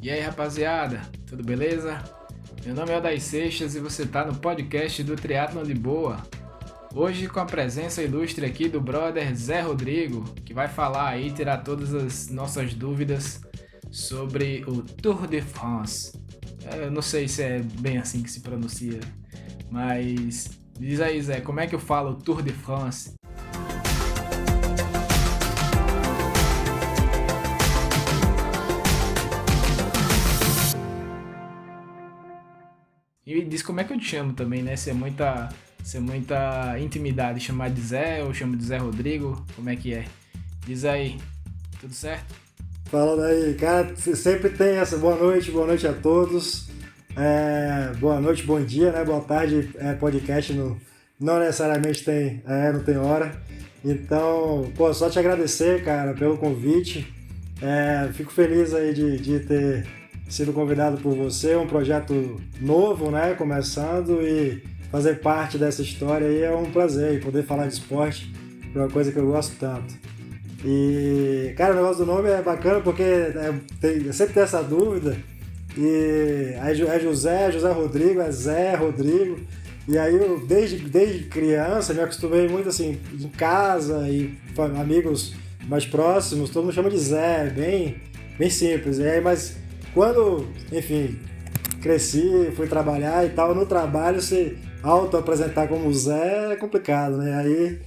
E aí, rapaziada, tudo beleza? Meu nome é Odair Seixas e você tá no podcast do Triatlon de Boa. Hoje com a presença ilustre aqui do brother Zé Rodrigo, que vai falar aí, tirar todas as nossas dúvidas sobre o Tour de France. Eu não sei se é bem assim que se pronuncia, mas diz aí, Zé, como é que eu falo Tour de France? E diz como é que eu te chamo também, né? Se é muita intimidade chamar de Zé ou chamo de Zé Rodrigo, como é que é? Diz aí, tudo certo? Fala daí, cara, sempre tem essa boa noite a todos. Boa noite, bom dia, né? Boa tarde, podcast não necessariamente não tem hora. Então, só te agradecer, cara, pelo convite. Fico feliz aí de ter sido convidado por você, um projeto novo, né? Começando e fazer parte dessa história aí é um prazer. E poder falar de esporte é uma coisa que eu gosto tanto. E, cara, o negócio do nome é bacana porque eu sempre tenho essa dúvida. E aí é José Rodrigo, é Zé Rodrigo. E aí eu, desde criança, me acostumei muito assim, em casa e amigos mais próximos, todo mundo chama de Zé, bem simples. E aí, mas quando, enfim, cresci, fui trabalhar e tal, no trabalho se auto-apresentar como Zé é complicado, né? Aí,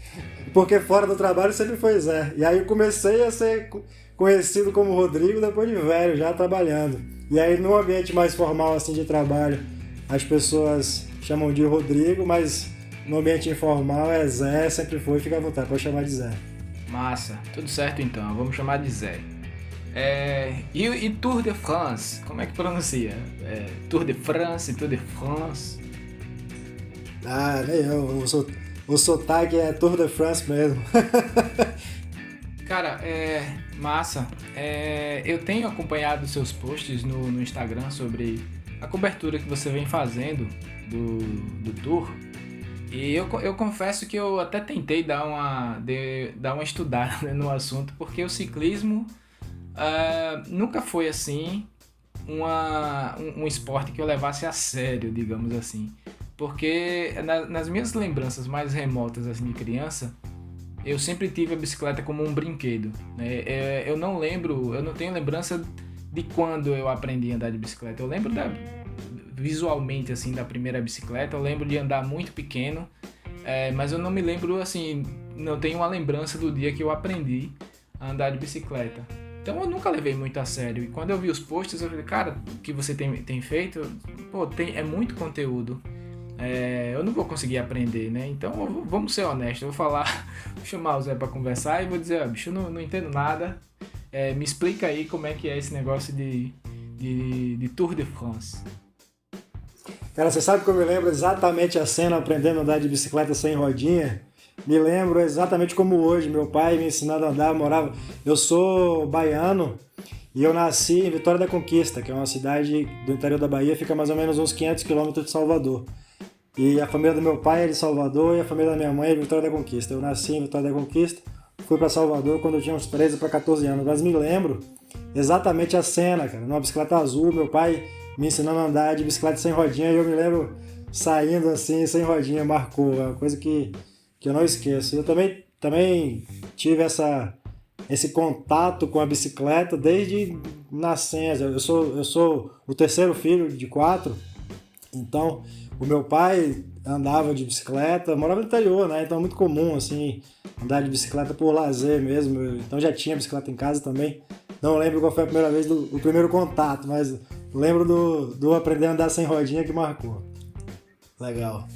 porque fora do trabalho sempre foi Zé. E aí eu comecei a ser conhecido como Rodrigo depois de velho, já trabalhando. E aí no ambiente mais formal assim de trabalho, as pessoas chamam de Rodrigo, mas no ambiente informal é Zé, sempre foi, fica à vontade, pode chamar de Zé. Massa, tudo certo então, vamos chamar de Zé. E Tour de France, como é que pronuncia? Tour de France, Tour de France? Ah, nem eu, o sotaque é Tour de France mesmo. Cara, massa. Eu tenho acompanhado seus posts no Instagram sobre a cobertura que você vem fazendo do Tour. E eu confesso que eu até tentei dar uma estudada, né, no assunto, porque o ciclismo nunca foi assim um esporte que eu levasse a sério, digamos assim. Porque nas minhas lembranças mais remotas assim, de criança, eu sempre tive a bicicleta como um brinquedo, né? Eu não tenho lembrança de quando eu aprendi a andar de bicicleta. Eu lembro visualmente assim da primeira bicicleta, eu lembro de andar muito pequeno, mas eu não me lembro assim, não tenho uma lembrança do dia que eu aprendi a andar de bicicleta. Então eu nunca levei muito a sério. E quando eu vi os posts, eu falei, cara, o que você tem feito, é muito conteúdo. Eu não vou conseguir aprender, né? Então vamos ser honestos, eu vou chamar o Zé pra conversar e vou dizer, bicho, eu não entendo nada, me explica aí como é que é esse negócio de Tour de France. Cara, você sabe que eu me lembro exatamente a cena aprendendo a andar de bicicleta sem rodinha? Me lembro exatamente como hoje, meu pai me ensinando a andar, eu sou baiano e eu nasci em Vitória da Conquista, que é uma cidade do interior da Bahia, fica mais ou menos uns 500 quilômetros de Salvador. E a família do meu pai é de Salvador e a família da minha mãe é de Vitória da Conquista. Eu nasci em Vitória da Conquista, fui para Salvador quando eu tinha uns 13 para 14 anos, mas me lembro exatamente a cena, cara, numa bicicleta azul, meu pai me ensinando a andar de bicicleta sem rodinha e eu me lembro saindo assim, sem rodinha, marcou, é uma coisa que eu não esqueço. Eu também tive esse contato com a bicicleta desde nascença. Eu sou o terceiro filho de 4, então o meu pai andava de bicicleta, morava no interior, né? Então é muito comum, assim, andar de bicicleta por lazer mesmo. Então já tinha bicicleta em casa também. Não lembro qual foi a primeira vez o primeiro contato, mas lembro do aprender a andar sem rodinha que marcou. Legal.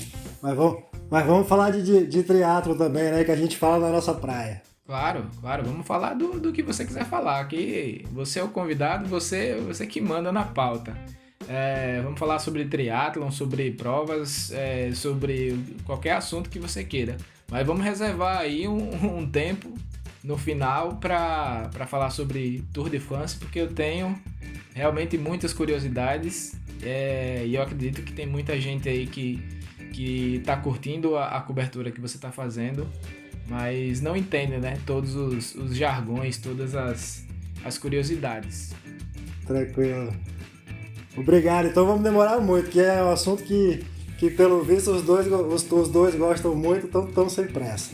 Mas vamos falar de triatlo também, né? Que a gente fala na nossa praia. Claro, vamos falar do que você quiser falar, que você é o convidado, você que manda na pauta. Vamos falar sobre triatlon, sobre provas, sobre qualquer assunto que você queira. Mas vamos reservar aí um tempo no final para falar sobre Tour de France, porque eu tenho realmente muitas curiosidades, e eu acredito que tem muita gente aí que está curtindo a cobertura que você está fazendo, mas não entende, né, todos os jargões, todas as curiosidades. Tranquilo. Obrigado. Então vamos demorar muito, que é um assunto que pelo visto os dois gostam muito, então estão sem pressa.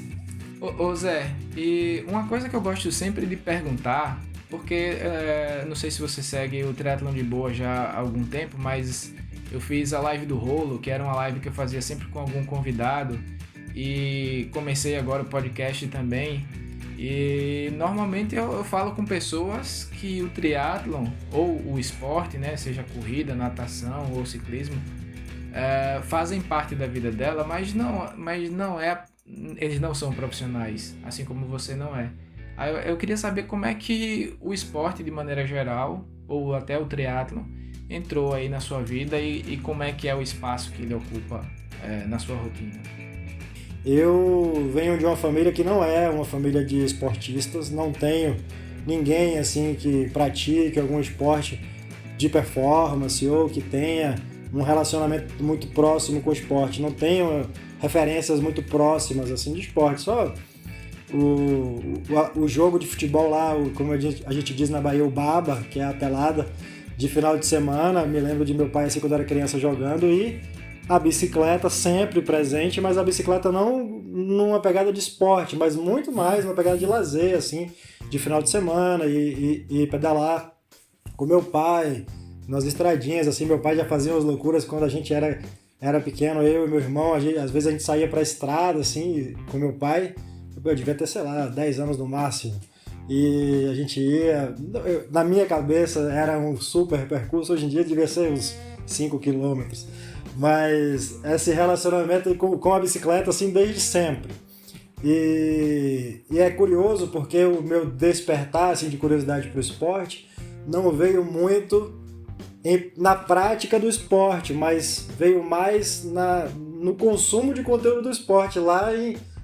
Ô Zé, e uma coisa que eu gosto sempre de perguntar, porque não sei se você segue o Triatlon de Boa já há algum tempo, mas eu fiz a live do Rolo, que era uma live que eu fazia sempre com algum convidado, e comecei agora o podcast também. E normalmente eu falo com pessoas que o triatlon ou o esporte, né, seja corrida, natação ou ciclismo, fazem parte da vida dela, mas não é, eles não são profissionais, assim como você não é. Aí eu queria saber como é que o esporte de maneira geral, ou até o triatlon, entrou aí na sua vida e como é que é o espaço que ele ocupa na sua rotina. Eu venho de uma família que não é uma família de esportistas, não tenho ninguém assim que pratique algum esporte de performance ou que tenha um relacionamento muito próximo com o esporte. Não tenho referências muito próximas assim de esporte, só o jogo de futebol lá, como a gente diz na Bahia, o baba, que é a pelada de final de semana. Me lembro de meu pai assim quando era criança jogando, e a bicicleta sempre presente, mas a bicicleta não numa pegada de esporte, mas muito mais uma pegada de lazer, assim, de final de semana e pedalar com meu pai nas estradinhas, assim. Meu pai já fazia umas loucuras quando a gente era pequeno, eu e meu irmão, às vezes a gente saía pra estrada, assim, com meu pai. Eu devia ter, sei lá, 10 anos no máximo. E a gente ia... Na minha cabeça era um super percurso, hoje em dia devia ser uns 5 quilômetros. Mas esse relacionamento com a bicicleta, assim, desde sempre. E é curioso porque o meu despertar, assim, de curiosidade para o esporte não veio muito na prática do esporte, mas veio mais no consumo de conteúdo do esporte, lá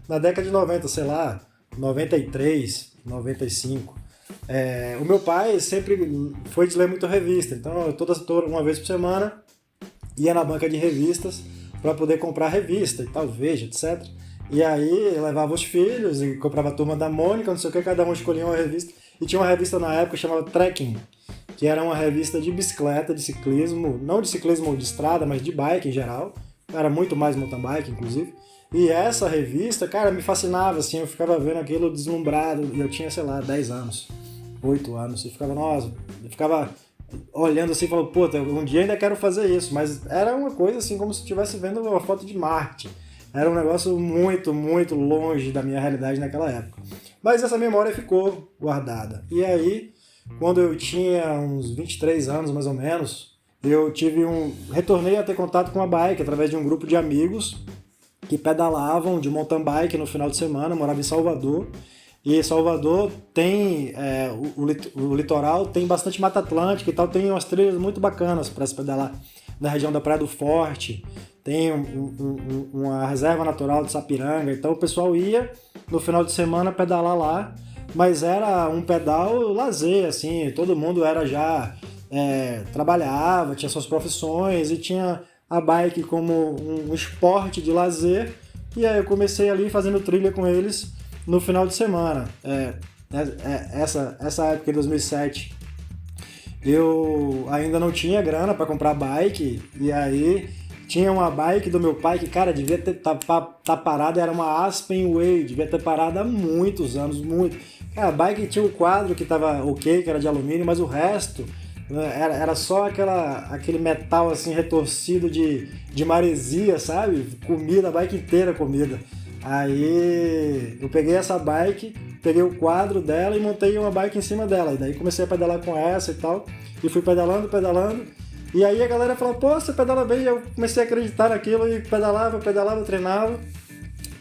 na década de 90, sei lá, 93, 95. O meu pai sempre foi de ler muito revista, então toda uma vez por semana ia na banca de revistas para poder comprar revista e tal, Veja, etc. E aí levava os filhos e comprava a Turma da Mônica, não sei o que, cada um escolhia uma revista. E tinha uma revista na época chamada Trekking, que era uma revista de bicicleta, de ciclismo, não de ciclismo de estrada, mas de bike em geral. Era muito mais mountain bike, inclusive. E essa revista, cara, me fascinava, assim, eu ficava vendo aquilo deslumbrado, e eu tinha, sei lá, 10 anos, 8 anos, e ficava, nossa, eu ficava olhando assim e falando, puta, um dia ainda quero fazer isso, mas era uma coisa assim como se estivesse vendo uma foto de Marte. Era um negócio muito, muito longe da minha realidade naquela época. Mas essa memória ficou guardada. E aí, quando eu tinha uns 23 anos, mais ou menos, eu retornei a ter contato com a bike através de um grupo de amigos que pedalavam de mountain bike no final de semana. Eu morava em Salvador. E Salvador tem, o litoral tem bastante Mata Atlântica e tal, tem umas trilhas muito bacanas para se pedalar na região da Praia do Forte, tem uma reserva natural de Sapiranga, então o pessoal ia no final de semana pedalar lá, mas era um pedal lazer, assim, todo mundo era já, trabalhava, tinha suas profissões e tinha a bike como um esporte de lazer, e aí eu comecei ali fazendo trilha com eles no final de semana. Essa época de 2007 eu ainda não tinha grana para comprar bike, e aí tinha uma bike do meu pai que, cara, devia tá parada, era uma Aspen Way, devia ter parado há muitos anos, muito. Cara, a bike tinha um quadro que tava ok, que era de alumínio, mas o resto era só aquele metal assim retorcido de maresia, sabe? Comida, a bike inteira comida. Aí eu peguei essa bike, peguei o quadro dela e montei uma bike em cima dela. E daí comecei a pedalar com essa e tal. E fui pedalando. E aí a galera falou, pô, você pedala bem. E eu comecei a acreditar naquilo e pedalava, treinava.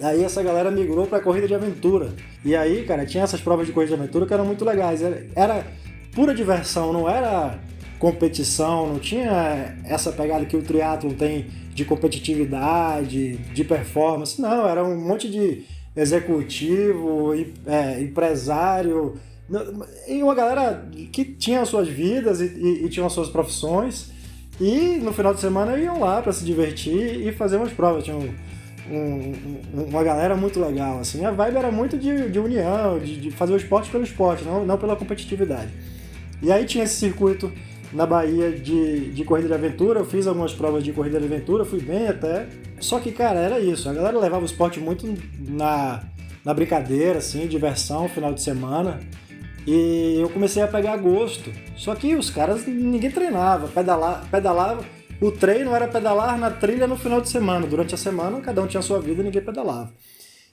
Aí essa galera migrou pra corrida de aventura. E aí, cara, tinha essas provas de corrida de aventura que eram muito legais. Era pura diversão, não era competição, não tinha essa pegada que o triatlon tem de competitividade, de performance. Não, era um monte de executivo, empresário, e uma galera que tinha as suas vidas e tinha as suas profissões, e no final de semana iam lá para se divertir e fazer umas provas. Tinha uma galera muito legal, assim. A vibe era muito de união, de fazer o esporte pelo esporte, não pela competitividade. E aí tinha esse circuito na Bahia de corrida de aventura, eu fiz algumas provas de corrida de aventura, fui bem até. Só que, cara, era isso, a galera levava o esporte muito na brincadeira, assim, diversão, final de semana. E eu comecei a pegar gosto. Só que os caras, ninguém treinava, pedalava. O treino era pedalar na trilha no final de semana. Durante a semana, cada um tinha a sua vida e ninguém pedalava.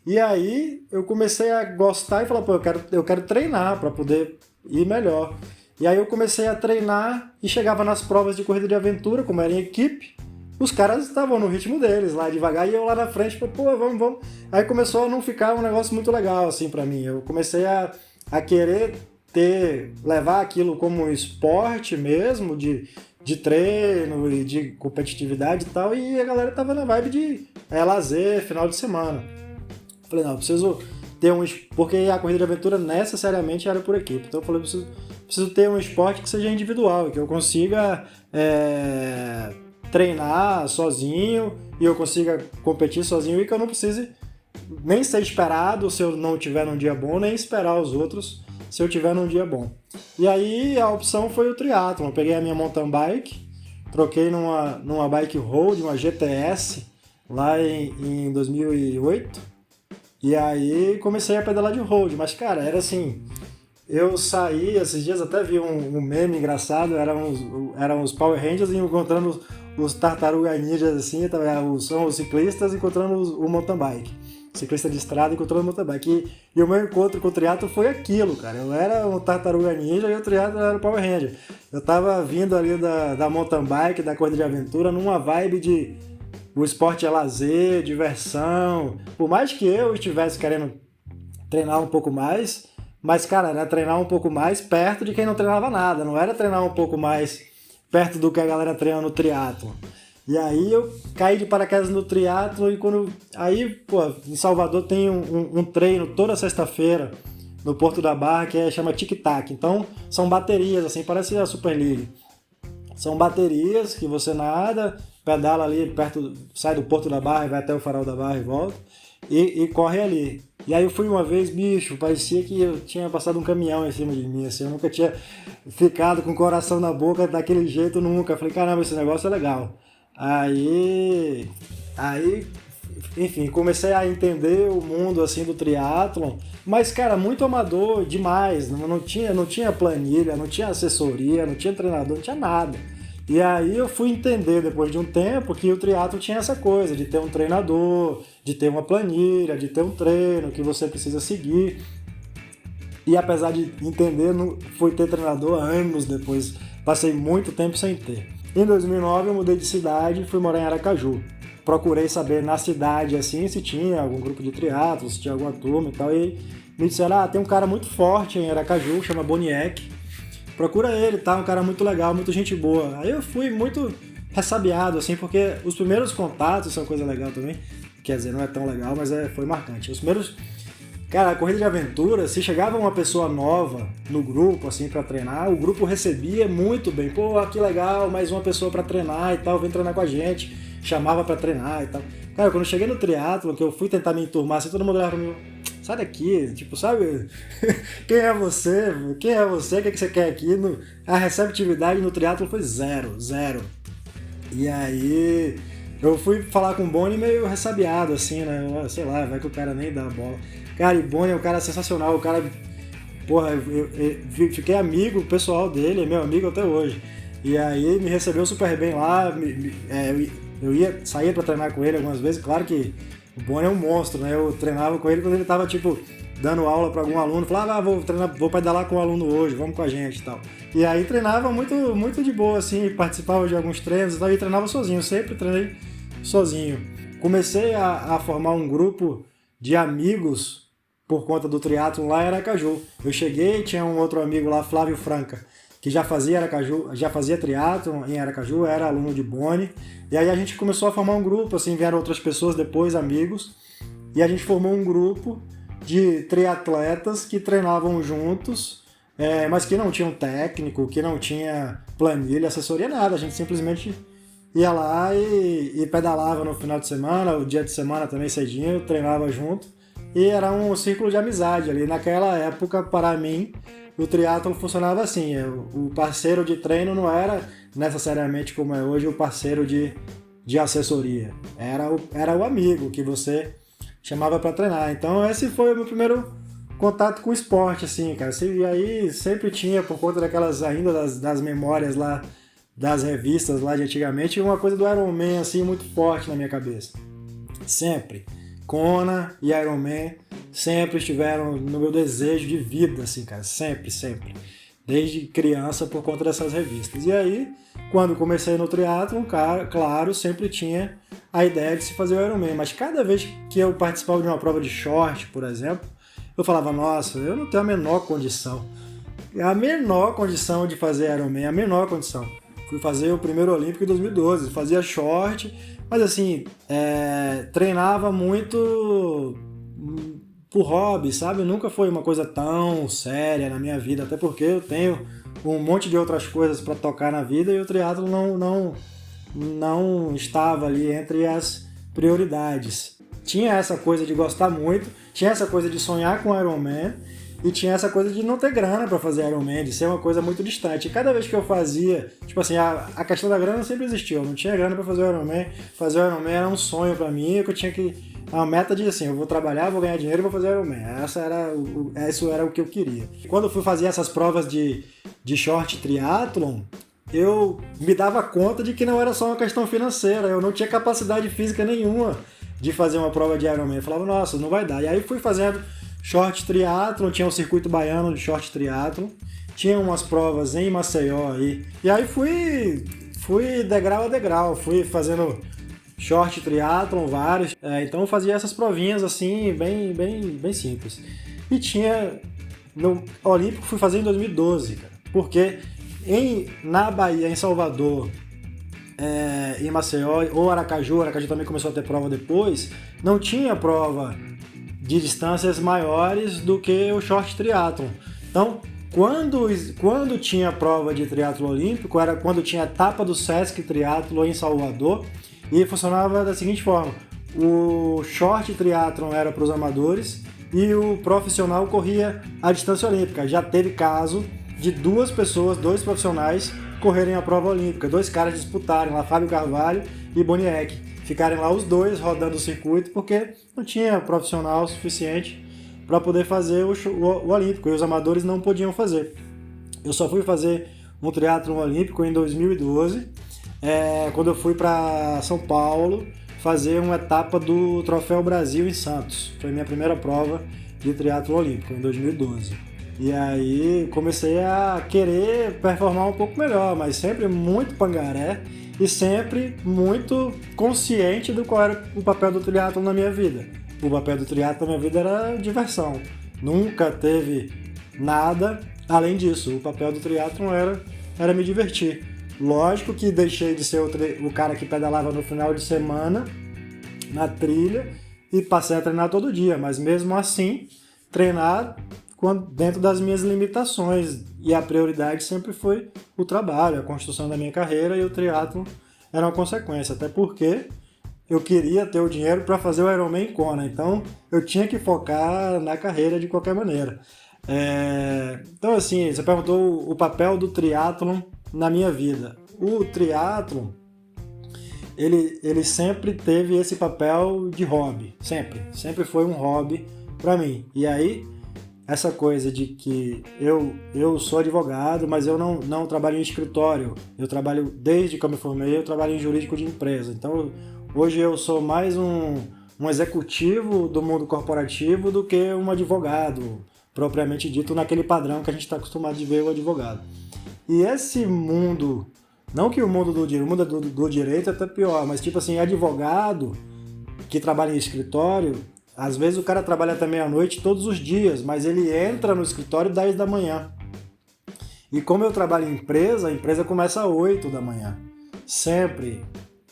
E aí eu comecei a gostar e falar, pô, eu quero treinar para poder ir melhor. E aí eu comecei a treinar e chegava nas provas de corrida de aventura, como era em equipe, os caras estavam no ritmo deles, lá devagar, e eu lá na frente, pô, vamos. Aí começou a não ficar um negócio muito legal, assim, pra mim. Eu comecei a querer levar aquilo como um esporte mesmo, de treino e de competitividade e tal, e a galera tava na vibe de lazer, final de semana. Falei, não, eu preciso ter porque a corrida de aventura necessariamente era por equipe, então eu falei, preciso ter um esporte que seja individual, que eu consiga treinar sozinho e eu consiga competir sozinho e que eu não precise nem ser esperado se eu não tiver num dia bom, nem esperar os outros se eu tiver num dia bom. E aí a opção foi o triatlon. Eu peguei a minha mountain bike, troquei numa bike road, uma GTS, lá em 2008, e aí comecei a pedalar de road. Mas, cara, era assim, eu saí, esses dias até vi um meme engraçado, eram os Power Rangers encontrando os Tartaruga Ninjas, assim, são os ciclistas encontrando o mountain bike. Ciclista de estrada encontrando o mountain bike. E o meu encontro com o triatlo foi aquilo, cara. Eu era um Tartaruga Ninja e o triatlo era o Power Ranger. Eu tava vindo ali da mountain bike, da corrida de aventura, numa vibe de o esporte é lazer, diversão. Por mais que eu estivesse querendo treinar um pouco mais, mas, cara, era treinar um pouco mais perto de quem não treinava nada. Não era treinar um pouco mais perto do que a galera treina no triatlo. E aí eu caí de paraquedas no triatlo e em Salvador tem um treino toda sexta-feira no Porto da Barra que chama Tic Tac. Então são baterias, assim, parece a Super League. São baterias que você nada, pedala ali perto, sai do Porto da Barra e vai até o Farol da Barra e volta e corre ali. E aí eu fui uma vez, bicho, parecia que eu tinha passado um caminhão em cima de mim, assim, eu nunca tinha ficado com o coração na boca daquele jeito, nunca. Eu falei, caramba, esse negócio é legal. Aí, enfim, comecei a entender o mundo assim do triatlon, mas, cara, muito amador demais, não tinha planilha, não tinha assessoria, não tinha treinador, não tinha nada. E aí eu fui entender depois de um tempo que o triatlon tinha essa coisa de ter um treinador, de ter uma planilha, de ter um treino que você precisa seguir. E apesar de entender, fui ter treinador anos depois, passei muito tempo sem ter. Em 2009 eu mudei de cidade e fui morar em Aracaju. Procurei saber na cidade assim se tinha algum grupo de triatlo, se tinha alguma turma e tal. E me disseram, tem um cara muito forte em Aracaju, chama Boniek. Procura ele, tá? Um cara muito legal, muito gente boa. Aí eu fui muito ressabiado, assim, porque os primeiros contatos são coisa legal também. Quer dizer, não é tão legal, mas foi marcante. Os primeiros... Cara, a corrida de aventura, se chegava uma pessoa nova no grupo, assim, pra treinar, o grupo recebia muito bem. Pô, que legal, mais uma pessoa pra treinar e tal, vem treinar com a gente. Chamava pra treinar e tal. Cara, quando eu cheguei no triatlo, que eu fui tentar me enturmar, assim, todo mundo olhava pra mim, sai daqui, tipo, sabe? Quem é você? Quem é você? O que você quer aqui? A receptividade no triatlo foi zero. E aí... eu fui falar com o Boni meio ressabiado, assim, né? Sei lá, vai que o cara nem dá a bola. Cara, e Boni é um cara sensacional, o cara... Porra, eu fiquei amigo pessoal dele, é meu amigo até hoje. E aí me recebeu super bem lá, eu saía pra treinar com ele algumas vezes, claro que o Boni é um monstro, né? Eu treinava com ele quando ele tava, tipo, dando aula pra algum aluno, falava, vou pedalar com o aluno hoje, vamos com a gente e tal. E aí treinava muito, muito de boa, assim, participava de alguns treinos e tal, e treinava sozinho, sempre treinei sozinho. Comecei a formar um grupo de amigos por conta do triatlon lá em Aracaju. Eu cheguei, tinha um outro amigo lá, Flávio Franca, que já fazia triatlon em Aracaju, era aluno de Boni, e aí a gente começou a formar um grupo, assim, vieram outras pessoas depois, amigos, e a gente formou um grupo de triatletas que treinavam juntos, mas que não tinham técnico, que não tinha planilha, assessoria, nada, a gente simplesmente ia lá e pedalava no final de semana, o dia de semana também cedinho, treinava junto, e era um círculo de amizade ali. Naquela época, para mim, o triatlon funcionava assim, o parceiro de treino não era necessariamente como é hoje o parceiro de assessoria, era o amigo que você chamava para treinar. Então esse foi o meu primeiro contato com o esporte, assim, cara. E aí sempre tinha, por conta daquelas ainda das memórias lá, das revistas lá de antigamente, uma coisa do Iron Man, assim, muito forte na minha cabeça. Sempre. Kona e Iron Man sempre estiveram no meu desejo de vida, assim, cara. Sempre, sempre. Desde criança, por conta dessas revistas. E aí, quando comecei no triatlon, claro, sempre tinha a ideia de se fazer o Iron Man. Mas cada vez que eu participava de uma prova de short, por exemplo, eu falava, nossa, eu não tenho a menor condição. A menor condição de fazer Iron Man, a menor condição. Fui fazer o primeiro Olímpico em 2012, fazia short, mas assim, treinava muito por hobby, sabe? Nunca foi uma coisa tão séria na minha vida, até porque eu tenho um monte de outras coisas para tocar na vida e o triatlo não estava ali entre as prioridades. Tinha essa coisa de gostar muito, tinha essa coisa de sonhar com Iron Man e tinha essa coisa de não ter grana para fazer Iron Man, de ser uma coisa muito distante. E cada vez que eu fazia, tipo assim, a questão da grana sempre existiu, eu não tinha grana para fazer o Iron Man. Fazer o Iron Man era um sonho para mim, que eu tinha que... A meta de assim, eu vou trabalhar, vou ganhar dinheiro e vou fazer Iron Man. Isso era o que eu queria. Quando eu fui fazer essas provas de short triathlon, eu me dava conta de que não era só uma questão financeira, eu não tinha capacidade física nenhuma de fazer uma prova de Ironman. Eu falava, nossa, não vai dar. E aí fui fazendo short triatlon, tinha um circuito baiano de short triatlon, tinha umas provas em Maceió aí. E aí fui degrau a degrau, fui fazendo short triatlon, vários. Então eu fazia essas provinhas assim, bem simples. E tinha, no Olímpico fui fazer em 2012, cara, porque na Bahia, em Salvador, em Maceió ou Aracaju também começou a ter prova depois, não tinha prova de distâncias maiores do que o short triatlon. Então, quando tinha prova de triatlo olímpico, era quando tinha a etapa do Sesc Triatlo em Salvador, e funcionava da seguinte forma: o short triatlon era para os amadores e o profissional corria a distância olímpica. Já teve caso de dois profissionais correrem a prova olímpica, dois caras disputarem lá, Fábio Carvalho e Boniek, ficarem lá os dois rodando o circuito porque não tinha profissional suficiente para poder fazer o olímpico e os amadores não podiam fazer. Eu só fui fazer um triatlon olímpico em 2012, quando eu fui para São Paulo fazer uma etapa do Troféu Brasil em Santos. Foi minha primeira prova de triatlon olímpico em 2012. E aí comecei a querer performar um pouco melhor, mas sempre muito pangaré e sempre muito consciente do qual era o papel do triatlon na minha vida. O papel do triatlon na minha vida era diversão. Nunca teve nada além disso. O papel do triatlon era me divertir. Lógico que deixei de ser o cara que pedalava no final de semana na trilha e passei a treinar todo dia, mas mesmo assim, treinar dentro das minhas limitações, e a prioridade sempre foi o trabalho, a construção da minha carreira, e o triatlon era uma consequência, até porque eu queria ter o dinheiro para fazer o Ironman em Kona, então eu tinha que focar na carreira de qualquer maneira. Então assim, você perguntou o papel do triatlon na minha vida. O triatlon, ele sempre teve esse papel de hobby, sempre foi um hobby para mim. E aí, essa coisa de que eu sou advogado, mas eu não trabalho em escritório. Eu trabalho, desde que eu me formei, eu trabalho em jurídico de empresa. Então, hoje eu sou mais um executivo do mundo corporativo do que um advogado, propriamente dito, naquele padrão que a gente está acostumado de ver o advogado. E esse mundo, não que o mundo do direito é até pior, mas tipo assim, advogado que trabalha em escritório, às vezes o cara trabalha até meia-noite todos os dias, mas ele entra no escritório 10 da manhã. E como eu trabalho em empresa, a empresa começa às 8 da manhã. Sempre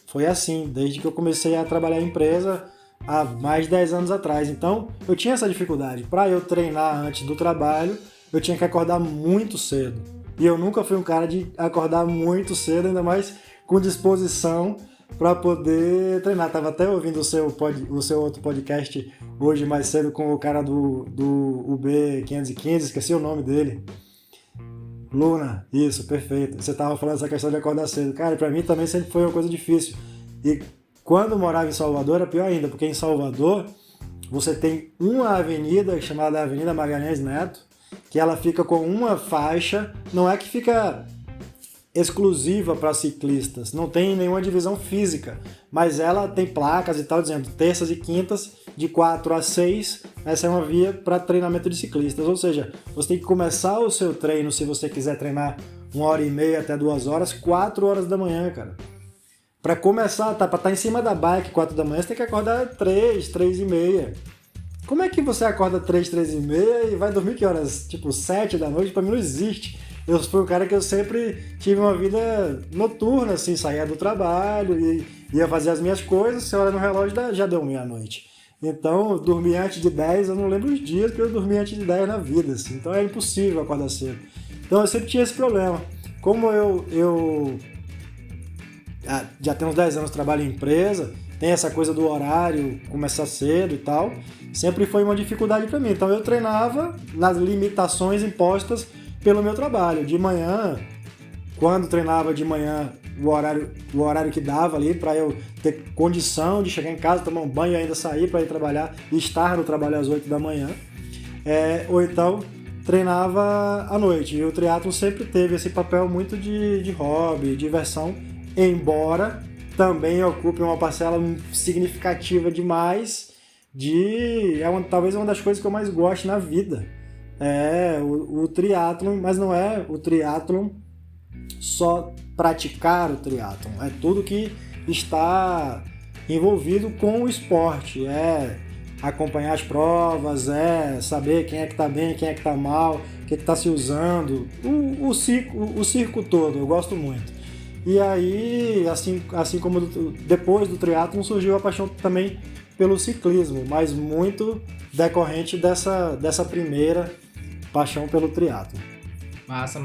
foi assim, desde que eu comecei a trabalhar em empresa há mais de 10 anos atrás. Então, eu tinha essa dificuldade. Para eu treinar antes do trabalho, eu tinha que acordar muito cedo. E eu nunca fui um cara de acordar muito cedo, ainda mais com disposição para poder treinar. Tava até ouvindo o seu outro podcast hoje mais cedo com o cara do UB515, esqueci o nome dele. Luna, isso, perfeito. Você tava falando essa questão de acordar cedo. Cara, pra mim também sempre foi uma coisa difícil. E quando eu morava em Salvador era pior ainda, porque em Salvador você tem uma avenida chamada Avenida Magalhães Neto, que ela fica com uma faixa, não é que fica exclusiva para ciclistas, não tem nenhuma divisão física, mas ela tem placas e tal, dizendo terças e quintas, de 4 a 6, essa é uma via para treinamento de ciclistas, ou seja, você tem que começar o seu treino, se você quiser treinar 1h30 até 2 horas, 4 horas da manhã, cara. Para começar, para estar em cima da bike 4 da manhã, você tem que acordar 3, 3h30. Como é que você acorda 3, 3h30 e vai dormir que horas? Tipo, 7 da noite? Pra mim não existe. Eu fui um cara que eu sempre tive uma vida noturna, assim, saía do trabalho e ia fazer as minhas coisas, você olha no relógio, já deu meia-noite. Então, eu dormi antes de 10, eu não lembro os dias que eu dormi antes de 10 na vida, assim. Então, é impossível acordar cedo. Então, eu sempre tinha esse problema. Como eu já tenho uns 10 anos que trabalho em empresa, tem essa coisa do horário, começar cedo e tal, sempre foi uma dificuldade para mim. Então eu treinava nas limitações impostas pelo meu trabalho. De manhã, quando treinava de manhã, o horário que dava ali para eu ter condição de chegar em casa, tomar um banho e ainda sair para ir trabalhar e estar no trabalho às 8 da manhã. Ou então treinava à noite. E o triatlo sempre teve esse papel muito de hobby, diversão, embora também ocupe uma parcela significativa demais talvez uma das coisas que eu mais gosto na vida. O triatlon, mas não é o triatlon só praticar o triatlon, é tudo que está envolvido com o esporte, acompanhar as provas, saber quem é que está bem, quem é que está mal, o que está se usando, o circo todo, eu gosto muito. E aí, assim como depois do triatlon, surgiu a paixão também pelo ciclismo, mas muito decorrente dessa primeira paixão pelo triatlon. Massa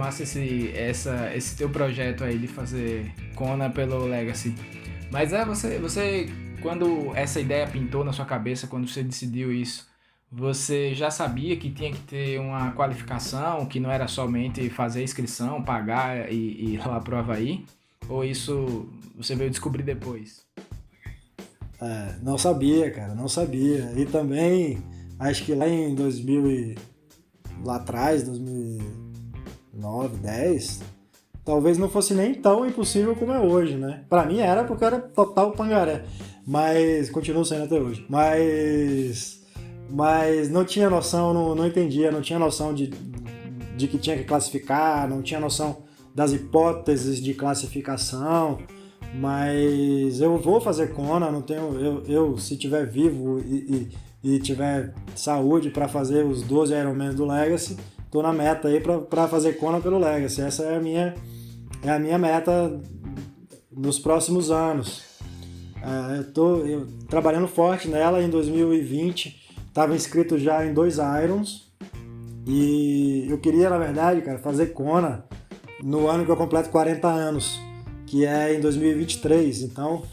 esse teu projeto aí de fazer Kona pelo Legacy. Mas você, quando essa ideia pintou na sua cabeça, quando você decidiu isso, você já sabia que tinha que ter uma qualificação, que não era somente fazer a inscrição, pagar e ir lá pro Avaí? Ou isso você veio descobrir depois? Não sabia, cara, não sabia. E também, acho que lá em 2009, 10, talvez não fosse nem tão impossível como é hoje, né? Pra mim era porque era total pangaré, mas continua sendo até hoje. Mas não tinha noção, não entendia, não tinha noção de que tinha que classificar, não tinha noção das hipóteses de classificação, mas eu vou fazer Kona, não tenho, eu se tiver vivo e tiver saúde para fazer os 12 Ironman do Legacy, tô na meta aí para fazer Kona pelo Legacy. Essa é a minha meta nos próximos anos. Eu tô trabalhando forte nela. Em 2020 estava inscrito já em 2 Irons e eu queria, na verdade, cara, fazer Kona no ano que eu completo 40 anos, que é em 2023. Então,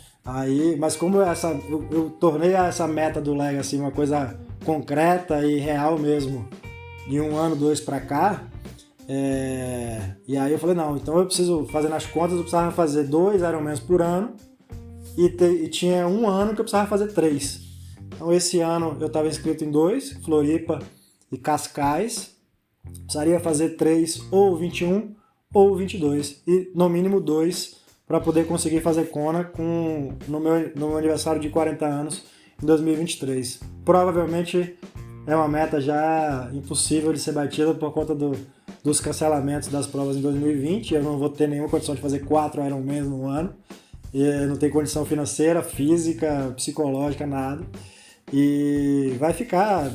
mas como eu tornei essa meta do Legacy uma coisa concreta e real mesmo, de 1 ano, 2 para cá, e aí eu falei, não, então eu preciso fazer nas contas, eu precisava fazer 2 Ironmans por ano, e tinha 1 ano que eu precisava fazer 3. Então esse ano eu estava inscrito em 2, Floripa e Cascais, precisaria fazer 3 ou 21 ou 22, e no mínimo 2 para poder conseguir fazer Kona no meu aniversário de 40 anos em 2023. Provavelmente é uma meta já impossível de ser batida por conta dos cancelamentos das provas em 2020. Eu não vou ter nenhuma condição de fazer 4 Ironmans no ano, não tenho condição financeira, física, psicológica, nada. E vai ficar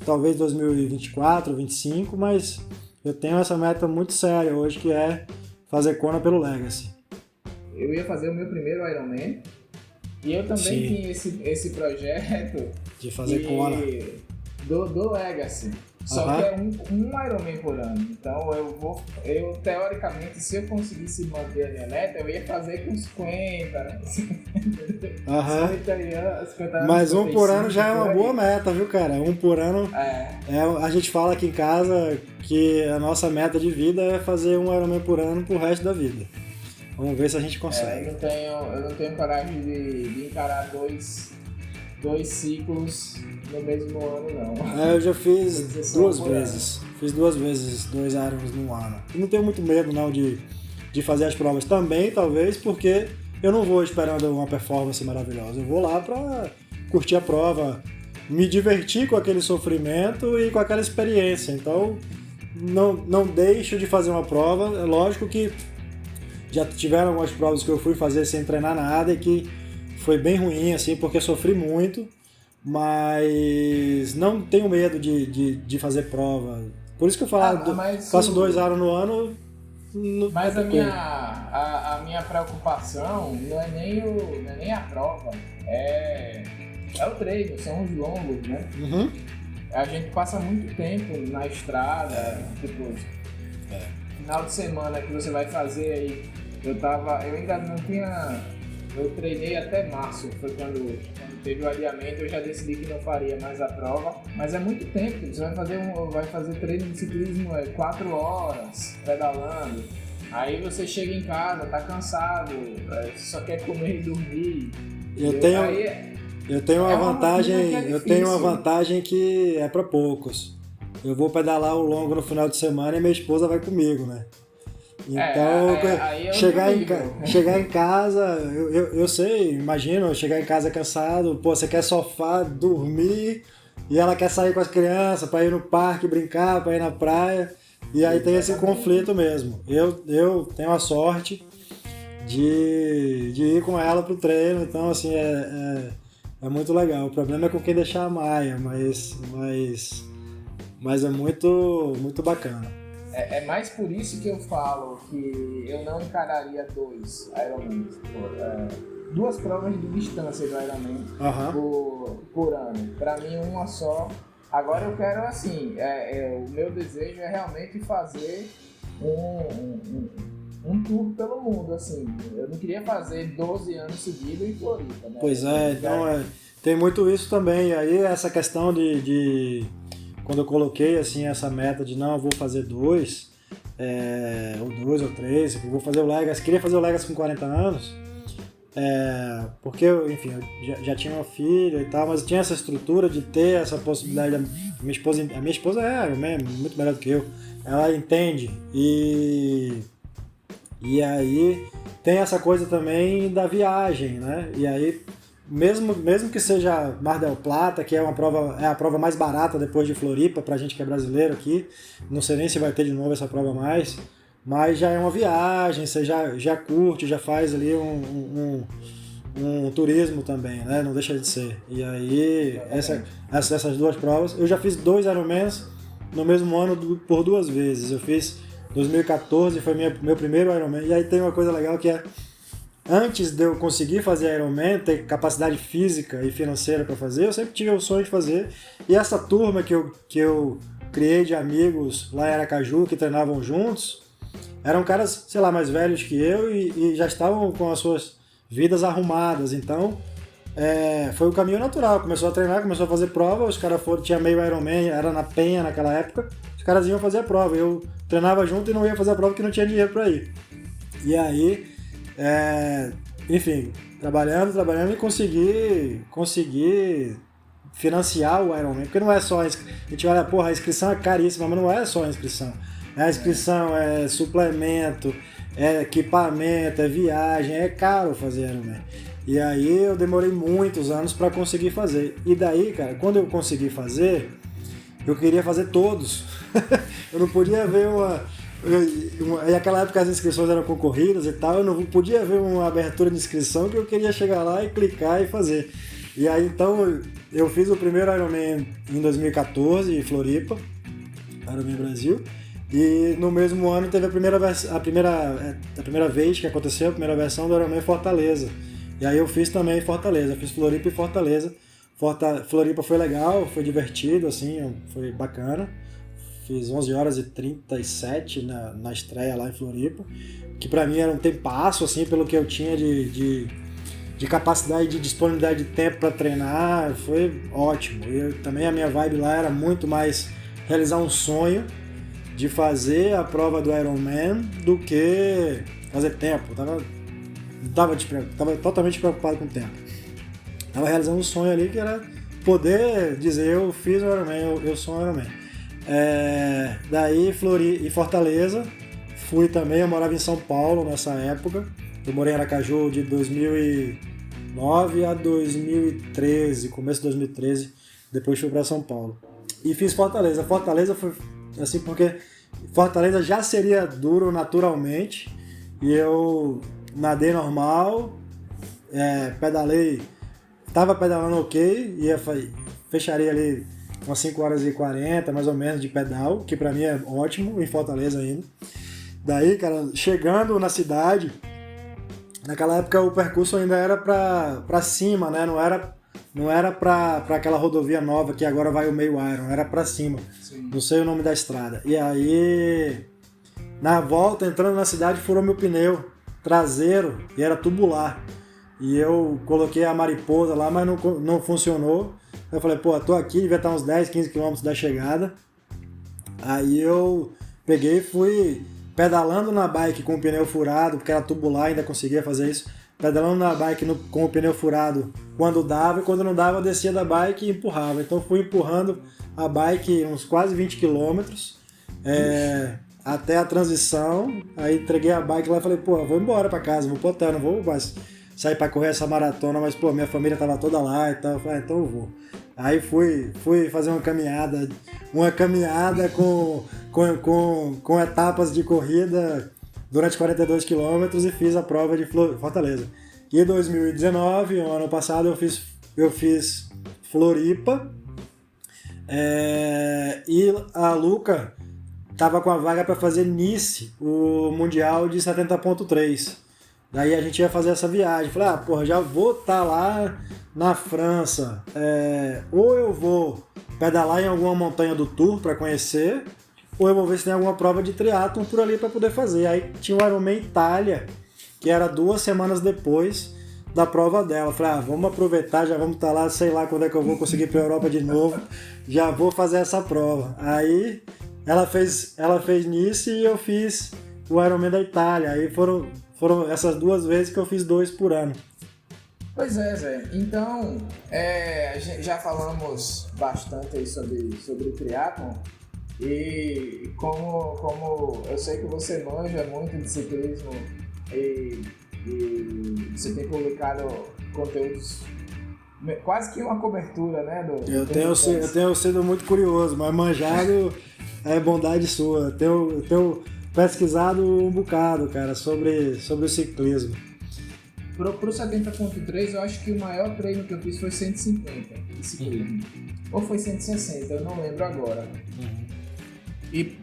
talvez 2024, 2025, mas eu tenho essa meta muito séria hoje, que é fazer Kona pelo Legacy. Eu ia fazer o meu primeiro Ironman e eu também tinha esse projeto de fazer Kona do Legacy. Só que é um Ironman por ano. Então eu teoricamente, se eu conseguisse manter a minha meta, eu ia fazer com 50, 50 anos. Mas um por ano já é uma boa meta, viu, cara? Um por ano. A gente fala aqui em casa que a nossa meta de vida é fazer um Ironman por ano pro resto da vida. Vamos ver se a gente consegue. Eu não tenho coragem de encarar dois ciclos no mesmo ano, não. Eu já fiz 2 vezes. Fiz 2 vezes 2 Irons no ano. Eu não tenho muito medo, não, de fazer as provas também, talvez, porque eu não vou esperando uma performance maravilhosa. Eu vou lá pra curtir a prova, me divertir com aquele sofrimento e com aquela experiência. Então, não deixo de fazer uma prova. É lógico que já tiveram algumas provas que eu fui fazer sem treinar nada e que foi bem ruim, assim, porque eu sofri muito, mas não tenho medo de fazer prova. Por isso que eu falo, faço 2 Iron no ano. Mas a minha preocupação não é nem a prova, é o treino, são os longos, né? Uhum. A gente passa muito tempo na estrada, tipo, final de semana que você vai fazer aí. Eu ainda não tinha. Eu treinei até março, foi quando teve o adiamento, eu já decidi que não faria mais a prova, mas é muito tempo, você vai fazer treino de ciclismo 4 horas pedalando, aí você chega em casa, tá cansado, só quer comer e dormir. Eu tenho uma vantagem que é para poucos. Eu vou pedalar o longo no final de semana e minha esposa vai comigo, né? Então, chegar em casa, eu sei, imagino, chegar em casa cansado, você quer sofá, dormir, e ela quer sair com as crianças para ir no parque, brincar, para ir na praia, e aí tem esse conflito mesmo. Eu tenho a sorte de ir com ela pro treino, então assim, é muito legal. O problema é com quem deixar a Maia, mas é muito, muito bacana. É mais por isso que eu falo que eu não encararia 2 Ironman, 2 provas de distância do Ironman por ano. Para mim, uma só. Agora eu quero, assim, o meu desejo é realmente fazer um tour pelo mundo, assim. Eu não queria fazer 12 anos seguidos em Floripa, né? Pois então tem muito isso também. E aí essa questão de quando eu coloquei assim essa meta de não, eu vou fazer 2, ou 2 ou 3, eu vou fazer o Legacy, queria fazer o Legacy com 40 anos, porque enfim, eu já tinha uma filha e tal, mas eu tinha essa estrutura de ter essa possibilidade. A minha esposa é muito melhor do que eu, ela entende, e aí tem essa coisa também da viagem, né? E aí mesmo que seja Mar del Plata, que é a prova mais barata depois de Floripa, pra gente que é brasileiro aqui, não sei nem se vai ter de novo essa prova mais, mas já é uma viagem, você já curte, já faz ali um turismo também, né? Não deixa de ser. E aí, essas 2 provas, eu já fiz 2 Ironmans no mesmo ano por 2 vezes. Eu fiz 2014, foi meu primeiro Ironman, e aí tem uma coisa legal que é, antes de eu conseguir fazer Ironman, ter capacidade física e financeira para fazer, eu sempre tive o sonho de fazer. E essa turma que eu criei de amigos lá em Aracaju, que treinavam juntos, eram caras, sei lá, mais velhos que eu e já estavam com as suas vidas arrumadas. Então, foi o caminho natural. Começou a treinar, começou a fazer prova, os caras tinha meio Ironman, era na Penha naquela época, os caras iam fazer a prova. Eu treinava junto e não ia fazer a prova porque não tinha dinheiro para ir. E aí, enfim, trabalhando e consegui financiar o Ironman, porque não é só a gente olha, a inscrição é caríssima, mas não é só a inscrição. A inscrição é suplemento, é equipamento, é viagem, é caro fazer Ironman. E aí eu demorei muitos anos para conseguir fazer. E daí, cara, quando eu consegui fazer, eu queria fazer todos. Eu não podia ver e naquela época as inscrições eram concorridas e tal, eu não podia ver uma abertura de inscrição que eu queria chegar lá e clicar e fazer. E aí então eu fiz o primeiro Ironman em 2014 em Floripa, Ironman Brasil, e no mesmo ano teve a primeira vez que aconteceu, a primeira versão do Ironman Fortaleza. E aí eu fiz também Fortaleza, fiz Floripa e Fortaleza. Floripa foi legal, foi divertido, assim, foi bacana. fiz 11 horas e 37 na estreia lá em Floripa, que pra mim era um tempasso, assim, pelo que eu tinha de capacidade, de disponibilidade de tempo para treinar, foi ótimo. Também a minha vibe lá era muito mais realizar um sonho de fazer a prova do Ironman do que fazer tempo. Tava totalmente preocupado com o tempo. Tava realizando um sonho ali que era poder dizer eu fiz o Ironman, eu sou um Ironman. Daí e Fortaleza, fui também, eu morava em São Paulo nessa época. Eu morei em Aracaju de 2009 a 2013, começo de 2013, depois fui para São Paulo. E fiz Fortaleza. Fortaleza foi assim porque Fortaleza já seria duro naturalmente e eu nadei normal, pedalei, tava pedalando ok, fecharia ali umas 5 horas e 40 mais ou menos de pedal, que para mim é ótimo, em Fortaleza ainda. Daí, cara, chegando na cidade, naquela época o percurso ainda era pra cima, né? Não era pra aquela rodovia nova que agora vai o meio Iron, era pra cima. Sim. Não sei o nome da estrada. E aí, na volta, entrando na cidade, furou meu pneu traseiro e era tubular. E eu coloquei a mariposa lá, mas não funcionou. Eu falei, pô, tô aqui, devia estar uns 10, 15 quilômetros da chegada. Aí eu peguei e fui pedalando na bike com o pneu furado, porque era tubular, ainda conseguia fazer isso. Pedalando na bike com o pneu furado quando dava, e quando não dava eu descia da bike e empurrava. Então fui empurrando a bike uns quase 20 quilômetros até a transição. Aí entreguei a bike lá e falei, pô, vou embora pra casa, vou pro hotel, não vou mais sair pra correr essa maratona, mas pô, minha família tava toda lá e tal. Eu falei, então eu vou. Aí fui fazer uma caminhada com etapas de corrida durante 42 quilômetros e fiz a prova de Fortaleza. E em 2019, o ano passado, eu fiz Floripa e a Luca tava com a vaga para fazer Nice, o Mundial de 70.3. Daí a gente ia fazer essa viagem. Falei, porra, já vou estar lá na França. Ou eu vou pedalar em alguma montanha do Tour para conhecer, ou eu vou ver se tem alguma prova de triatlon por ali para poder fazer. Aí tinha o Ironman Itália, que era 2 semanas depois da prova dela. Falei, vamos aproveitar, já vamos estar lá, sei lá quando é que eu vou conseguir ir para a Europa de novo, já vou fazer essa prova. Aí ela fez Nice e eu fiz o Ironman da Itália. Aí foram essas 2 vezes que eu fiz 2 por ano. Pois é, Zé. Então, já falamos bastante aí sobre o triatlon. E como eu sei que você manja muito de ciclismo e você tem publicado conteúdos, quase que uma cobertura, né? Eu tenho sido muito curioso, mas manjado é bondade sua. Eu tenho pesquisado um bocado, cara, sobre o ciclismo. Pro 70.3, eu acho que o maior treino que eu fiz foi 150 de ciclismo. Ou foi 160, eu não lembro agora.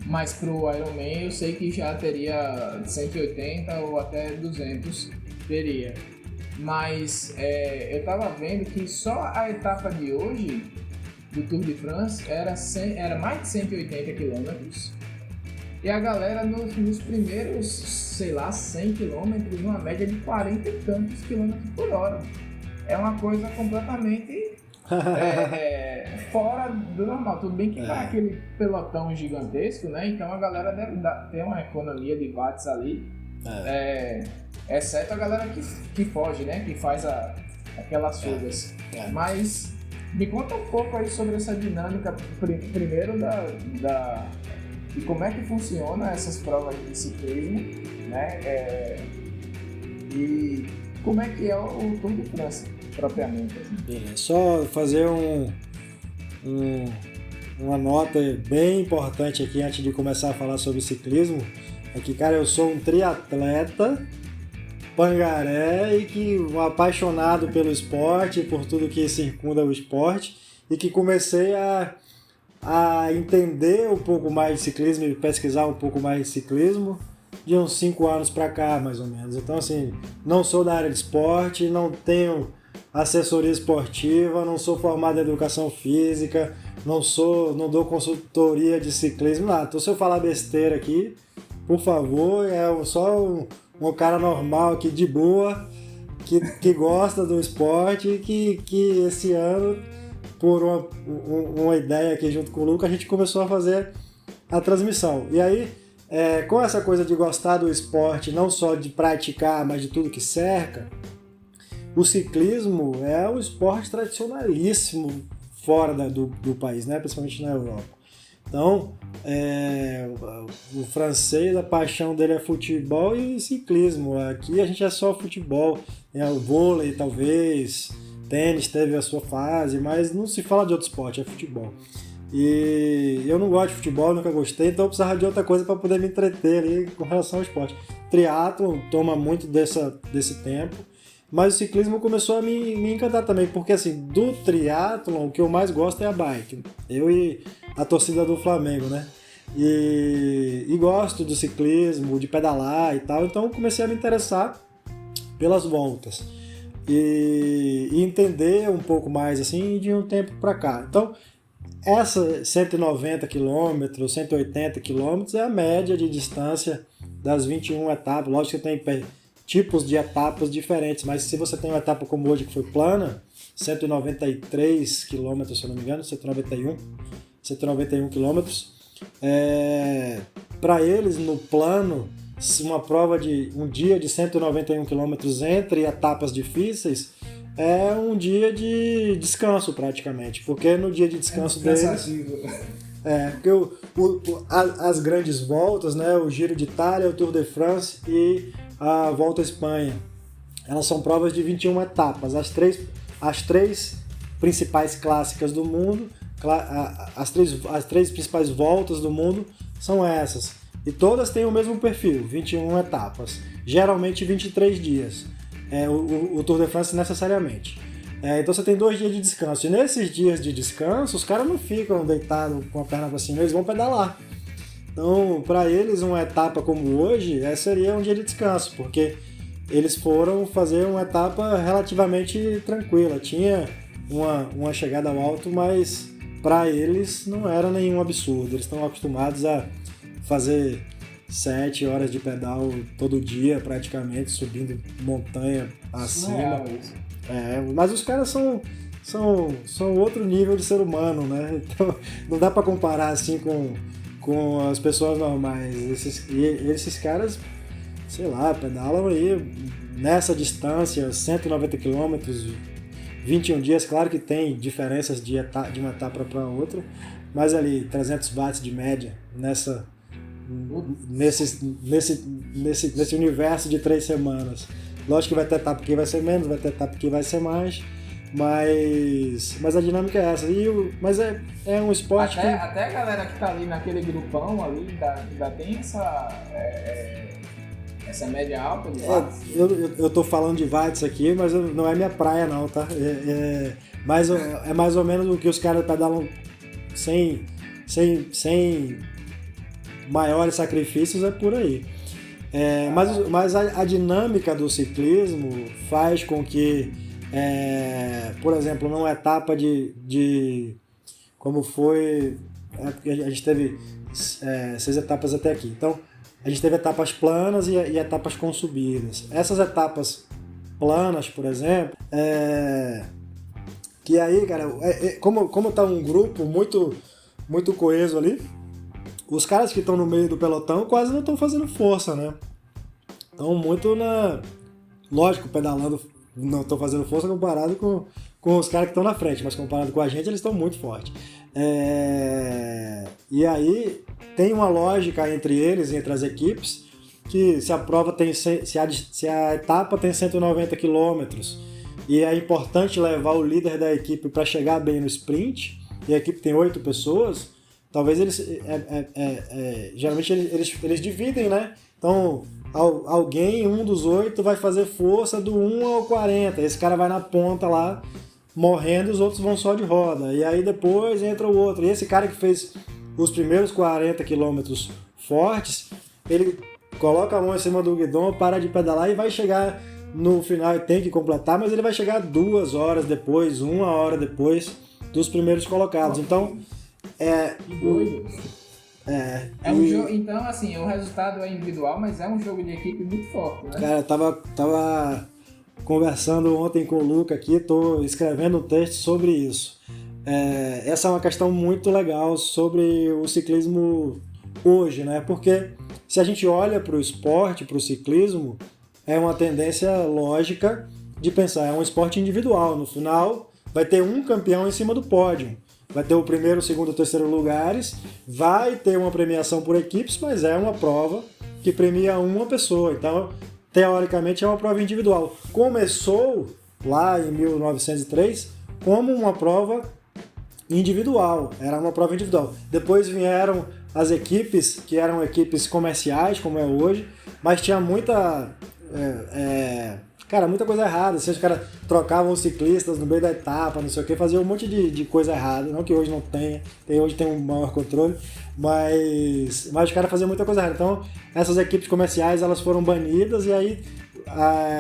Mas pro Ironman eu sei que já teria 180 ou até 200 teria. Mas eu tava vendo que só a etapa de hoje do Tour de France era mais de 180 quilômetros. E a galera nos primeiros, sei lá, 100 quilômetros, uma média de 40 e tantos quilômetros por hora. É uma coisa completamente fora do normal. Tudo bem que tá aquele pelotão gigantesco, né? Então a galera deve ter uma economia de watts ali. Exceto a galera que foge, né? Que faz aquelas fugas. Mas me conta um pouco aí sobre essa dinâmica, primeiro e como é que funciona essas provas de ciclismo, né? E como é que é o Tour de France, propriamente. Beleza. Só fazer uma nota bem importante aqui antes de começar a falar sobre ciclismo, é que, cara, eu sou um triatleta pangaré e um apaixonado pelo esporte, por tudo que circunda o esporte, e que comecei a entender um pouco mais de ciclismo e pesquisar um pouco mais de ciclismo de uns 5 anos para cá, mais ou menos. Então, assim, não sou da área de esporte, não tenho assessoria esportiva, não sou formado em educação física, não dou consultoria de ciclismo lá. Então se eu falar besteira aqui, por favor, só um cara normal aqui de boa, que gosta do esporte e que esse ano, por uma ideia aqui junto com o Luca, a gente começou a fazer a transmissão. E aí, com essa coisa de gostar do esporte, não só de praticar, mas de tudo que cerca, o ciclismo é um esporte tradicionalíssimo fora do país, né? Principalmente na Europa. Então, o francês, a paixão dele é futebol e ciclismo. Aqui a gente é só futebol, o vôlei talvez, tênis teve a sua fase, mas não se fala de outro esporte, é futebol. E eu não gosto de futebol, nunca gostei, então eu precisava de outra coisa para poder me entreter ali com relação ao esporte. Triatlon toma muito desse tempo, mas o ciclismo começou a me encantar também, porque assim, do triatlon o que eu mais gosto é a bike. Eu e a torcida do Flamengo, né? E gosto do ciclismo, de pedalar e tal, então comecei a me interessar pelas voltas e entender um pouco mais assim de um tempo para cá. Então, essa 190 km, 180 km é a média de distância das 21 etapas. Lógico que tem tipos de etapas diferentes, mas se você tem uma etapa como hoje que foi plana, 193 km, se eu não me engano, 191 km, para eles no plano, uma prova de um dia de 191 km entre etapas difíceis é um dia de descanso praticamente, porque no dia de descanso deles porque as grandes voltas, né, o Giro de Itália, o Tour de France e a Volta à Espanha, elas são provas de 21 etapas, as três principais clássicas do mundo, as três principais voltas do mundo são essas, e todas têm o mesmo perfil, 21 etapas, geralmente 23 dias, o Tour de France necessariamente. Então você tem 2 dias de descanso, e nesses dias de descanso os caras não ficam deitados com a perna para cima, eles vão pedalar. Então, para eles, uma etapa como hoje seria um dia de descanso, porque eles foram fazer uma etapa relativamente tranquila. Tinha uma chegada ao alto, mas para eles não era nenhum absurdo. Eles estão acostumados a fazer 7 horas de pedal todo dia, praticamente, subindo montanha acima. Mas os caras são outro nível de ser humano, né? Então, não dá para comparar assim com as pessoas normais. Esses caras, sei lá, pedalam aí nessa distância, 190 km, 21 dias. Claro que tem diferenças de uma etapa para outra, mas ali 300 watts de média nesse universo de 3 semanas. Lógico que vai ter etapa que vai ser menos, vai ter etapa que vai ser mais, mas a dinâmica é essa. Mas é um esporte até a galera que tá ali naquele grupão ali ainda tem essa média alta de watts. Eu tô falando de watts aqui, mas não é minha praia não, tá? Mais ou menos o que os caras pedalam sem maiores sacrifícios, é por aí. Mas a dinâmica do ciclismo faz com que, por exemplo, numa etapa de como foi, a gente teve 6 etapas até aqui. Então, a gente teve etapas planas e etapas com subidas. Essas etapas planas, por exemplo, que aí, cara, como tá um grupo muito, muito coeso ali, os caras que estão no meio do pelotão quase não estão fazendo força, né? Estão muito lógico, pedalando, não estão fazendo força comparado com os caras que estão na frente, mas comparado com a gente, eles estão muito fortes. E aí tem uma lógica entre eles, entre as equipes, que se a prova tem, se a etapa tem 190 km e é importante levar o líder da equipe para chegar bem no sprint, e a equipe tem 8 pessoas, talvez eles geralmente eles dividem, né? Então alguém, um dos 8, vai fazer força do 1 ao 40, esse cara vai na ponta lá morrendo, os outros vão só de roda, e aí depois entra o outro, e esse cara que fez os primeiros 40 quilômetros fortes, ele coloca a mão em cima do guidão, para de pedalar e vai chegar no final, e tem que completar, mas ele vai chegar 2 horas depois, 1 hora depois dos primeiros colocados. Então Que doido. É um jogo, então, assim, o resultado é individual, mas é um jogo de equipe muito forte, né? Cara, eu tava conversando ontem com o Luca aqui, tô escrevendo um texto sobre isso. Essa é uma questão muito legal sobre o ciclismo hoje, né? Porque se a gente olha para o esporte, para o ciclismo, é uma tendência lógica de pensar, é um esporte individual. No final, vai ter um campeão em cima do pódio. Vai ter o primeiro, o segundo, o terceiro lugares, vai ter uma premiação por equipes, mas é uma prova que premia uma pessoa. Então, teoricamente, é uma prova individual. Começou lá em 1903 como uma prova individual, era uma prova individual. Depois vieram as equipes, que eram equipes comerciais, como é hoje, mas tinha muita coisa errada. Assim, os caras trocavam os ciclistas no meio da etapa, não sei o que, faziam um monte de coisa errada. Não que hoje não tenha, hoje tem um maior controle, mas os caras faziam muita coisa errada. Então, essas equipes comerciais, elas foram banidas e aí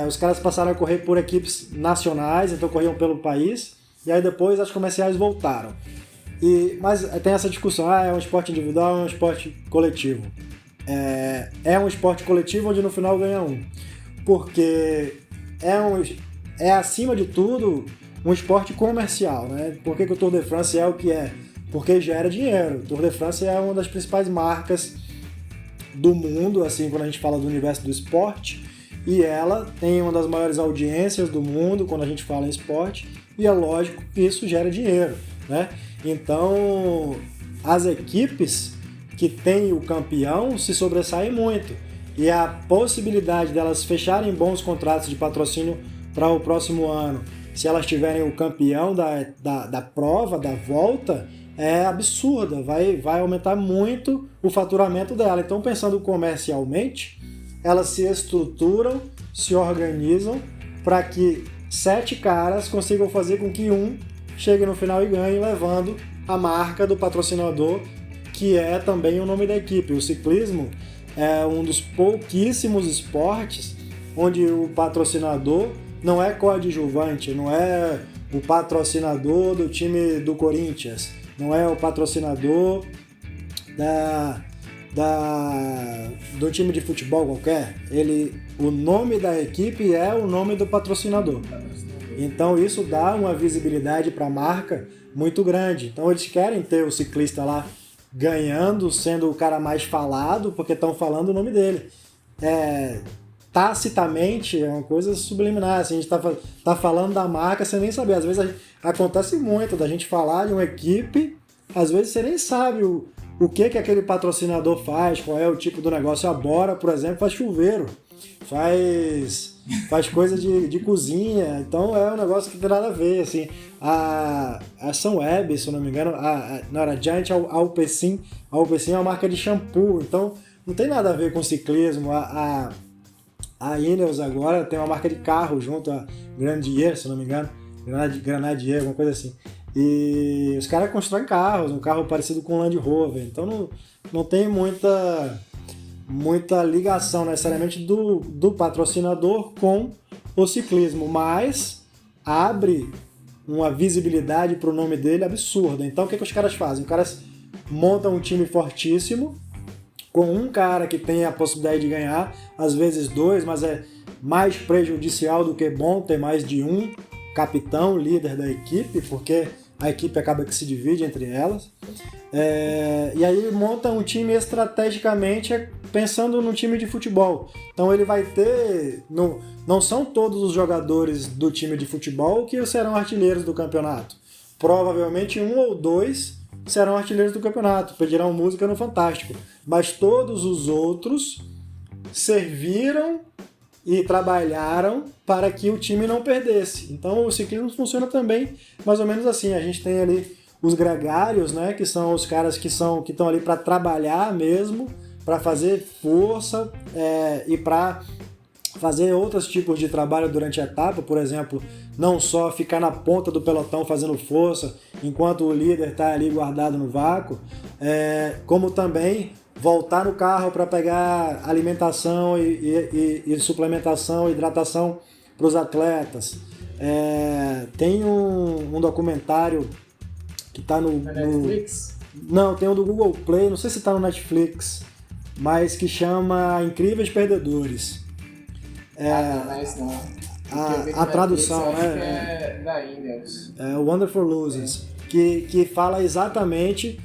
os caras passaram a correr por equipes nacionais, então corriam pelo país, e aí depois as comerciais voltaram. Mas tem essa discussão, é um esporte individual, é um esporte coletivo. É um esporte coletivo onde no final ganha um. Porque é acima de tudo um esporte comercial, né? Por que o Tour de France é o que é? Porque gera dinheiro. O Tour de France é uma das principais marcas do mundo, assim, quando a gente fala do universo do esporte, e ela tem uma das maiores audiências do mundo quando a gente fala em esporte, e é lógico que isso gera dinheiro, né? Então, as equipes que têm o campeão se sobressaem muito. E a possibilidade delas fecharem bons contratos de patrocínio para o próximo ano, se elas tiverem o campeão da prova, da volta, é absurda, vai aumentar muito o faturamento dela. Então, pensando comercialmente, elas se estruturam, se organizam para que 7 caras consigam fazer com que um chegue no final e ganhe, levando a marca do patrocinador, que é também o nome da equipe. O ciclismo é um dos pouquíssimos esportes onde o patrocinador não é coadjuvante, não é o patrocinador do time do Corinthians, não é o patrocinador do time de futebol qualquer. O nome da equipe é o nome do patrocinador. Então isso dá uma visibilidade para a marca muito grande. Então eles querem ter o ciclista lá ganhando, sendo o cara mais falado, porque estão falando o nome dele. Tacitamente é uma coisa subliminar, assim, a gente tá falando da marca sem nem saber. Às vezes acontece muito da gente falar de uma equipe, às vezes você nem sabe o que aquele patrocinador faz, qual é o tipo do negócio. A Bora, por exemplo, faz chuveiro, faz coisa de cozinha, então é um negócio que não tem nada a ver, assim. A Sunweb, se eu não me engano, não era Giant Alpecin é uma marca de shampoo, então não tem nada a ver com ciclismo. A Ineos agora tem uma marca de carro junto, a Grenadier, se eu não me engano, Grenadier, alguma coisa assim. E os caras constroem carros, um carro parecido com um Land Rover, então não tem muita ligação necessariamente do patrocinador com o ciclismo, mas abre uma visibilidade para o nome dele absurda. Então o que os caras fazem? Os caras montam um time fortíssimo, com um cara que tem a possibilidade de ganhar, às vezes 2, mas é mais prejudicial do que bom ter mais de um capitão, líder da equipe, porque a equipe acaba que se divide entre elas. E aí monta um time estrategicamente pensando no time de futebol. Então ele vai ter... Não são todos os jogadores do time de futebol que serão artilheiros do campeonato. Provavelmente 1 ou 2 serão artilheiros do campeonato, pedirão música no Fantástico. Mas todos os outros serviram e trabalharam para que o time não perdesse. Então o ciclismo funciona também mais ou menos assim. A gente tem ali os gregários, né, que são os caras que estão ali para trabalhar mesmo, para fazer força e para fazer outros tipos de trabalho durante a etapa, por exemplo, não só ficar na ponta do pelotão fazendo força enquanto o líder está ali guardado no vácuo, como também voltar no carro para pegar alimentação e suplementação, hidratação para os atletas. Tem um documentário que está no Netflix? Não, tem um do Google Play, não sei se tá no Netflix, mas que chama Incríveis Perdedores. Não é esse não. A tradução, né? É da Índia. É o Wonderful Losers, que fala exatamente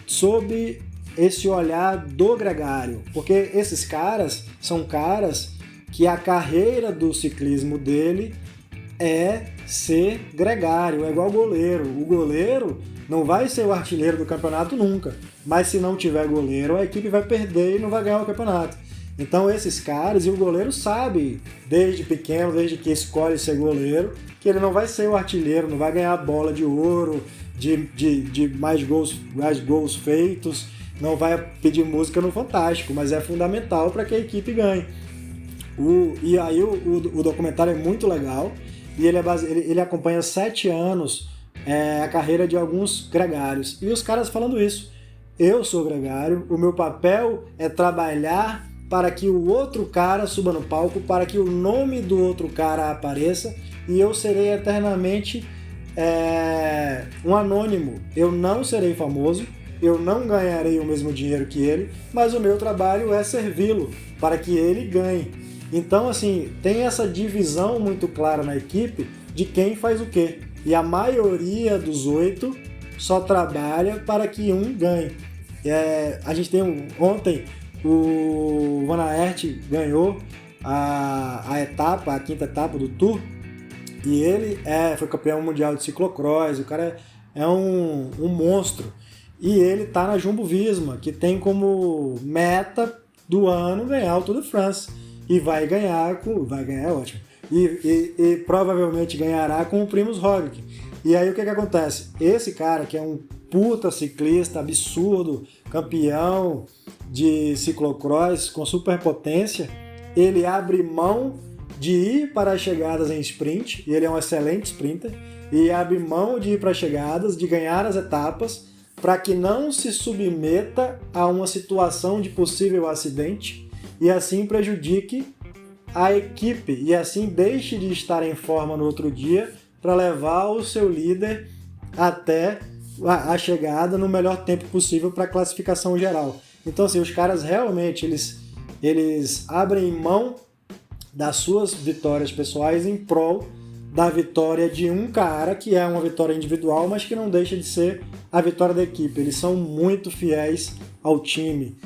sobre esse olhar do gregário, porque esses caras são caras que a carreira do ciclismo dele é ser gregário, é igual goleiro. O goleiro não vai ser o artilheiro do campeonato nunca, mas se não tiver goleiro, a equipe vai perder e não vai ganhar o campeonato. Então esses caras, e o goleiro sabe, desde pequeno, desde que escolhe ser goleiro, que ele não vai ser o artilheiro, não vai ganhar a bola de ouro, de mais gols feitos, não vai pedir música no Fantástico, mas é fundamental para que a equipe ganhe. E aí o documentário é muito legal, e ele acompanha 7 anos a carreira de alguns gregários. E os caras falando isso. Eu sou gregário, o meu papel é trabalhar para que o outro cara suba no palco, para que o nome do outro cara apareça, e eu serei eternamente um anônimo. Eu não serei famoso, eu não ganharei o mesmo dinheiro que ele, mas o meu trabalho é servi-lo para que ele ganhe. Então, assim, tem essa divisão muito clara na equipe de quem faz o quê. E a maioria dos 8 só trabalha para que um ganhe. A gente tem ontem o Van Aert ganhou a 5ª etapa do Tour, e ele foi campeão mundial de ciclocross. O cara é um monstro. E ele tá na Jumbo-Visma, que tem como meta do ano ganhar o Tour de France. E vai ganhar, é ótimo. E provavelmente ganhará com o Primož Roglič. E aí o que acontece? Esse cara, que é um puta ciclista absurdo, campeão de ciclocross com superpotência, ele abre mão de ir para as chegadas em sprint, e ele é um excelente sprinter, e abre mão de ir para as chegadas, de ganhar as etapas, para que não se submeta a uma situação de possível acidente, e assim prejudique a equipe, e assim deixe de estar em forma no outro dia para levar o seu líder até a chegada no melhor tempo possível para a classificação geral. Então, assim, os caras realmente eles abrem mão das suas vitórias pessoais em prol da vitória de um cara, que é uma vitória individual, mas que não deixa de ser a vitória da equipe. Eles são muito fiéis ao time.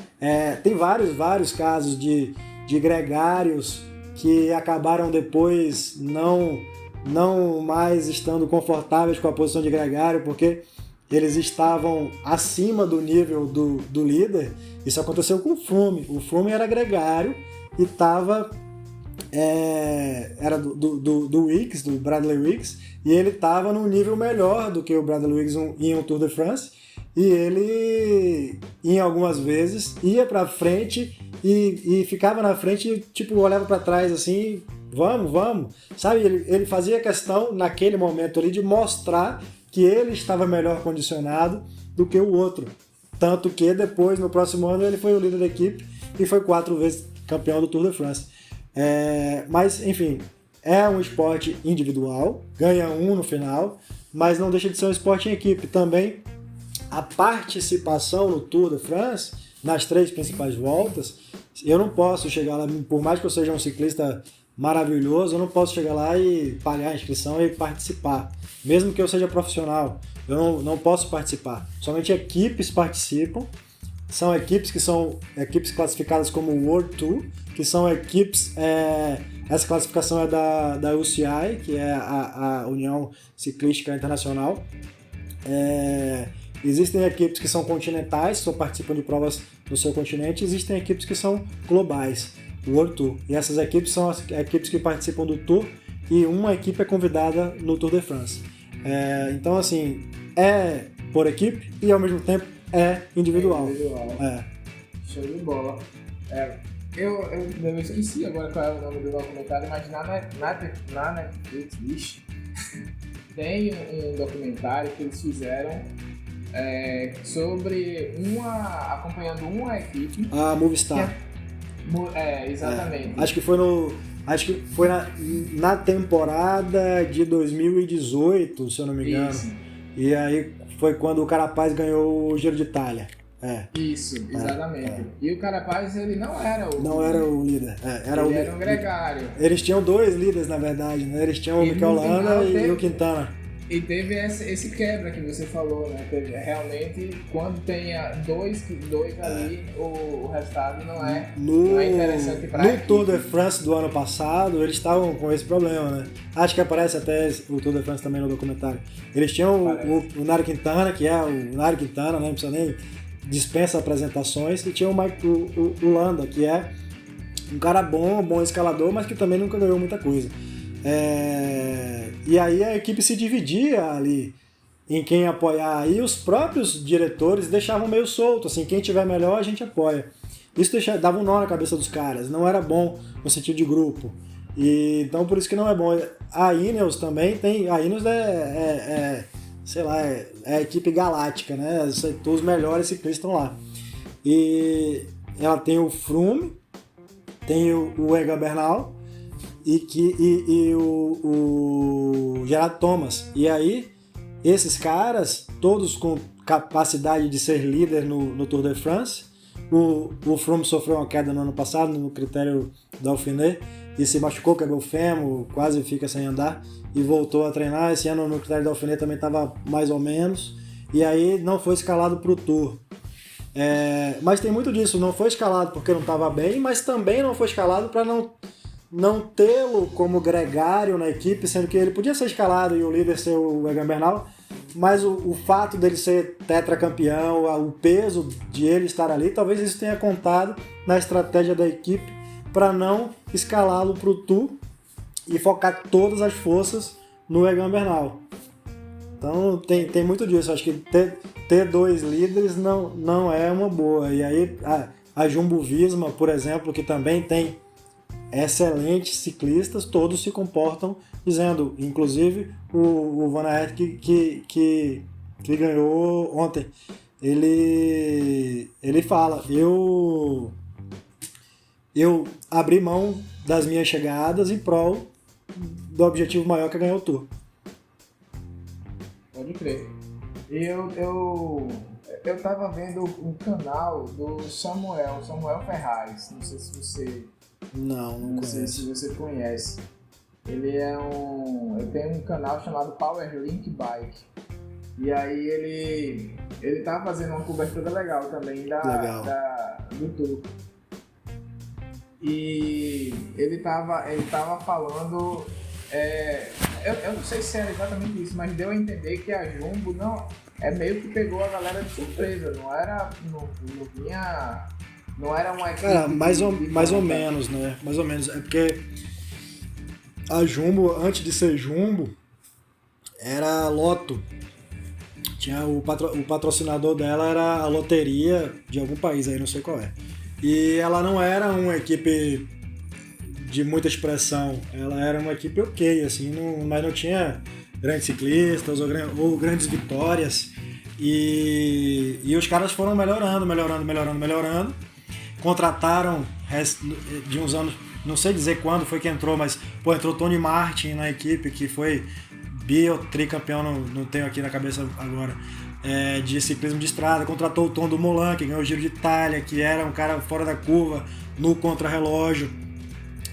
Tem vários casos de gregários que acabaram depois não mais estando confortáveis com a posição de gregário, porque eles estavam acima do nível do líder. Isso aconteceu com o Froome. O Froome era gregário e estava... era do Wiggins, do Bradley Wiggins, e ele estava num nível melhor do que o Bradley Wiggins em um Tour de France, e ele, em algumas vezes, ia para frente e ficava na frente e tipo, olhava para trás assim, vamos, sabe? Ele fazia questão, naquele momento ali, de mostrar que ele estava melhor condicionado do que o outro. Tanto que depois, no próximo ano, ele foi o líder da equipe e foi 4 vezes campeão do Tour de France. Mas, enfim, é um esporte individual, ganha um no final, mas não deixa de ser um esporte em equipe. Também a participação no Tour de France, nas 3 principais voltas, eu não posso chegar lá, por mais que eu seja um ciclista maravilhoso, eu não posso chegar lá e pagar a inscrição e participar. Mesmo que eu seja profissional, eu não posso participar. Somente equipes participam. São equipes que são equipes classificadas como World Tour, que são equipes... essa classificação é da UCI, que é a União Ciclística Internacional. Existem equipes que são continentais, só participam de provas no seu continente. Existem equipes que são globais, World Tour. E essas equipes são as equipes que participam do Tour, e uma equipe é convidada no Tour de France. Então, assim, é por equipe e, ao mesmo tempo, é individual. Show de bola. Eu esqueci agora qual é o nome do documentário, mas na Netflix tem um documentário que eles fizeram sobre acompanhando uma equipe. A Movistar. Exatamente. Acho que foi na temporada de 2018, se eu não me engano. Isso. E aí foi quando o Carapaz ganhou o Giro de Itália. Isso, exatamente. E o Carapaz, ele não era o... Não era o líder. Era um gregário. Eles tinham 2 líderes, na verdade, né? Eles tinham o Mikel Landa e o Quintana. E teve esse quebra que você falou, né? Realmente, quando tem dois ali, o resultado não é interessante para a equipe. No Tour de France do ano passado, eles estavam com esse problema, né? Acho que aparece até o Tour de France também no documentário. Eles tinham o Nairo Quintana, que é o Nairo Quintana, né? Não precisa nem dispensa apresentações, e tinha o Landa, que é um cara bom escalador, mas que também nunca ganhou muita coisa. E aí a equipe se dividia ali em quem apoiar, e os próprios diretores deixavam meio solto, assim, quem tiver melhor a gente apoia. Isso dava um nó na cabeça dos caras, não era bom no sentido de grupo. E então por isso que não é bom. A Ineos também tem, a Ineos sei lá, é a equipe galáctica, né? Os melhores ciclistas estão lá. E ela tem o Froome, tem o Egan Bernal e o Gerard Thomas. E aí, esses caras, todos com capacidade de ser líder no Tour de France. O Froome sofreu uma queda no ano passado, no critério da Dauphiné, e se machucou, quebrou o fêmur, quase fica sem andar, e voltou a treinar. Esse ano no critério da Dauphiné também estava mais ou menos, e aí não foi escalado para o Tour. Mas tem muito disso, não foi escalado porque não estava bem, mas também não foi escalado para não tê-lo como gregário na equipe, sendo que ele podia ser escalado e o líder ser o Egan Bernal, mas o fato dele ser tetracampeão, o peso de ele estar ali, talvez isso tenha contado na estratégia da equipe para não escalá-lo para o Tour e focar todas as forças no Egan Bernal. Então tem muito disso, acho que ter 2 líderes não é uma boa. E aí a Jumbo-Visma, por exemplo, que também tem excelentes ciclistas, todos se comportam dizendo, inclusive o Van Aert que ganhou ontem, ele fala, eu abri mão das minhas chegadas em prol do objetivo maior que é ganhar o Tour. Pode crer. Eu tava vendo um canal do Samuel Ferraris, não sei se você... Não sei se você conhece. Ele tem um canal chamado Powerlink Bike. E aí ele tá fazendo uma cobertura legal também do Tour. E ele tava falando, eu não sei se era exatamente isso, mas deu a entender que a Jumbo meio que pegou a galera de surpresa, não era uma equipe... Cara, mais ou menos, né? Mais ou menos. É porque a Jumbo, antes de ser Jumbo, era Lotto. Tinha o patrocinador dela era a loteria de algum país aí, não sei qual é. E ela não era uma equipe de muita expressão. Ela era uma equipe ok, assim, mas não tinha grandes ciclistas ou grandes vitórias. E os caras foram melhorando. Contrataram de uns anos, não sei dizer quando foi que entrou, mas entrou Tony Martin na equipe, que foi tricampeão, não tenho aqui na cabeça agora, de ciclismo de estrada. Contratou o Tom Dumoulin, que ganhou o Giro de Itália, que era um cara fora da curva no contrarrelógio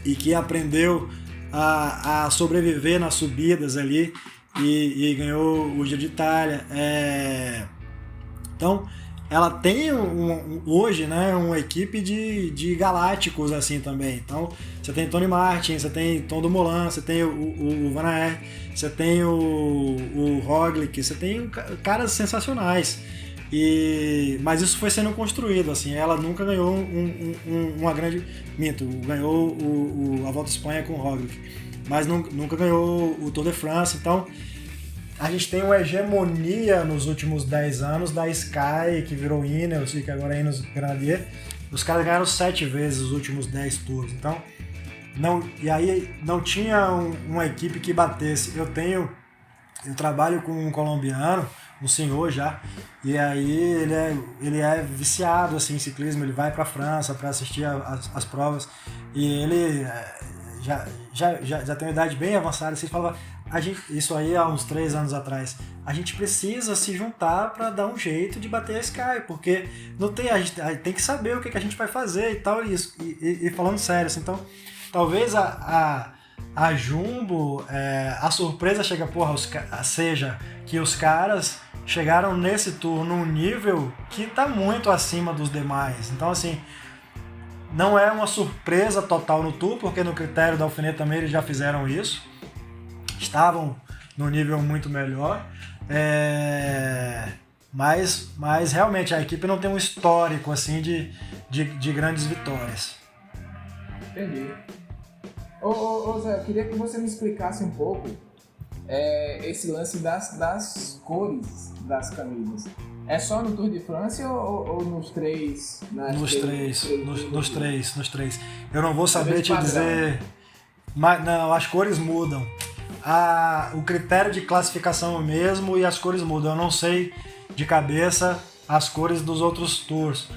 e que aprendeu a sobreviver nas subidas ali e ganhou o Giro de Itália. Então ela tem hoje, né, uma equipe de galácticos assim também. Então você tem Tony Martin, você tem Tom Dumoulin, você tem o Van Aert, você tem o Roglic, você tem caras sensacionais. Mas isso foi sendo construído, assim. Ela nunca ganhou uma grande... Minto, ganhou a Volta à Espanha com o Roglic, mas nunca ganhou o Tour de France. Então a gente tem uma hegemonia nos últimos 10 anos da Sky, que virou Ineos e que agora é Ineos Grenadier. Os caras ganharam 7 vezes os últimos 10 tours. Então, e aí não tinha uma equipe que batesse. Eu trabalho com um colombiano, um senhor já, e aí ele é viciado assim, em ciclismo. Ele vai para a França para assistir as provas, e ele já tem uma idade bem avançada. Você falava, isso aí há uns 3 anos atrás, a gente precisa se juntar para dar um jeito de bater a Sky, porque não tem, a gente tem que saber o que a gente vai fazer e tal, e falando sério, assim, então talvez a Jumbo, a surpresa chega, seja que os caras chegaram nesse tour num nível que tá muito acima dos demais, então assim, não é uma surpresa total no tour, porque no critério da Alfinet também eles já fizeram isso, estavam no nível muito melhor, mas realmente a equipe não tem um histórico assim de grandes vitórias. Entendi. Ô Zé, eu queria que você me explicasse um pouco esse lance das cores das camisas. É só no Tour de France ou nos três? Nos três. Eu não vou saber te dizer, mas não, as cores mudam. O critério de classificação é o mesmo e as cores mudam. Eu não sei de cabeça as cores dos outros tours.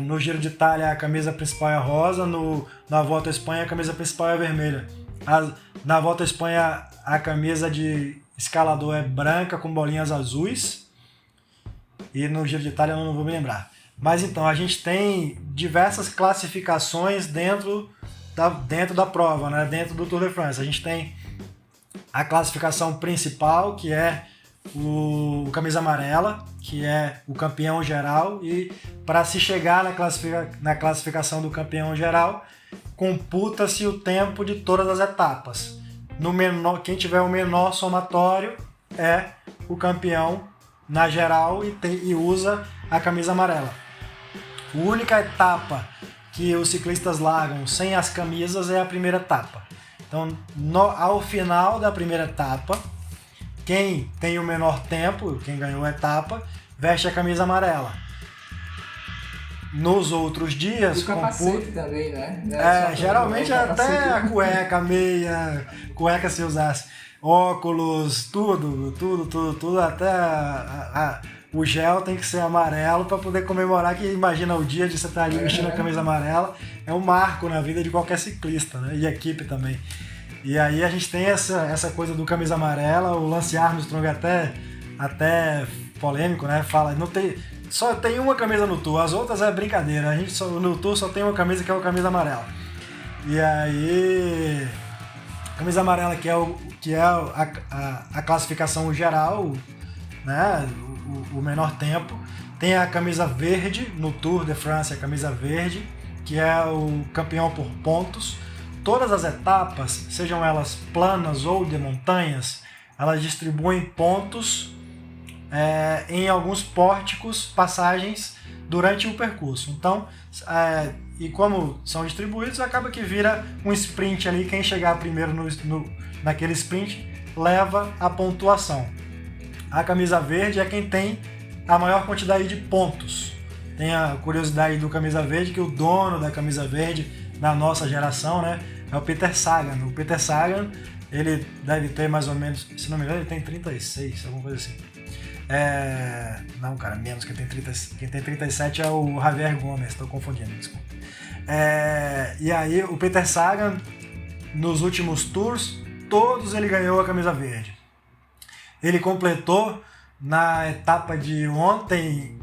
No Giro de Itália a camisa principal é rosa, na Volta à Espanha a camisa principal é vermelha. Na Volta à Espanha a camisa de escalador é branca com bolinhas azuis. E no Giro de Itália eu não vou me lembrar. Mas então, a gente tem diversas classificações dentro da prova, né? Dentro do Tour de France. A gente tem a classificação principal, que é o camisa amarela, que é o campeão geral. E para se chegar na classificação do campeão geral, computa-se o tempo de todas as etapas. Quem tiver o menor somatório é o campeão na geral e usa a camisa amarela. A única etapa que os ciclistas largam sem as camisas é a primeira etapa. Então, ao final da primeira etapa, quem tem o menor tempo, quem ganhou a etapa, veste a camisa amarela. Nos outros dias... O capacete também, né? Geralmente até a cueca, a meia, cueca se usasse. Óculos, tudo, até o gel tem que ser amarelo para poder comemorar, que imagina o dia de você estar ali vestindo a camisa amarela, é um marco na vida de qualquer ciclista, né? E equipe também. E aí a gente tem essa coisa do camisa amarela, o Lance Armstrong até polêmico, né? Fala, só tem uma camisa no Tour, as outras é brincadeira, no Tour só tem uma camisa que é a camisa amarela. E aí... Camisa amarela que é a classificação geral, né? O menor tempo. Tem a camisa verde no Tour de France, a camisa verde, que é o campeão por pontos. Todas as etapas, sejam elas planas ou de montanhas, elas distribuem pontos em alguns pórticos, passagens durante o percurso. Então, e como são distribuídos, acaba que vira um sprint ali, quem chegar primeiro naquele sprint leva a pontuação. A camisa verde é quem tem a maior quantidade de pontos. Tem a curiosidade do camisa verde, que o dono da camisa verde, da nossa geração, né, é o Peter Sagan. O Peter Sagan, ele deve ter mais ou menos, se não me engano, ele tem 36, alguma coisa assim. Não, cara, menos, quem tem 37 é o Javier Gomes, estou confundindo, desculpa. E aí o Peter Sagan, nos últimos tours, todos ele ganhou a camisa verde. Ele completou na etapa de ontem,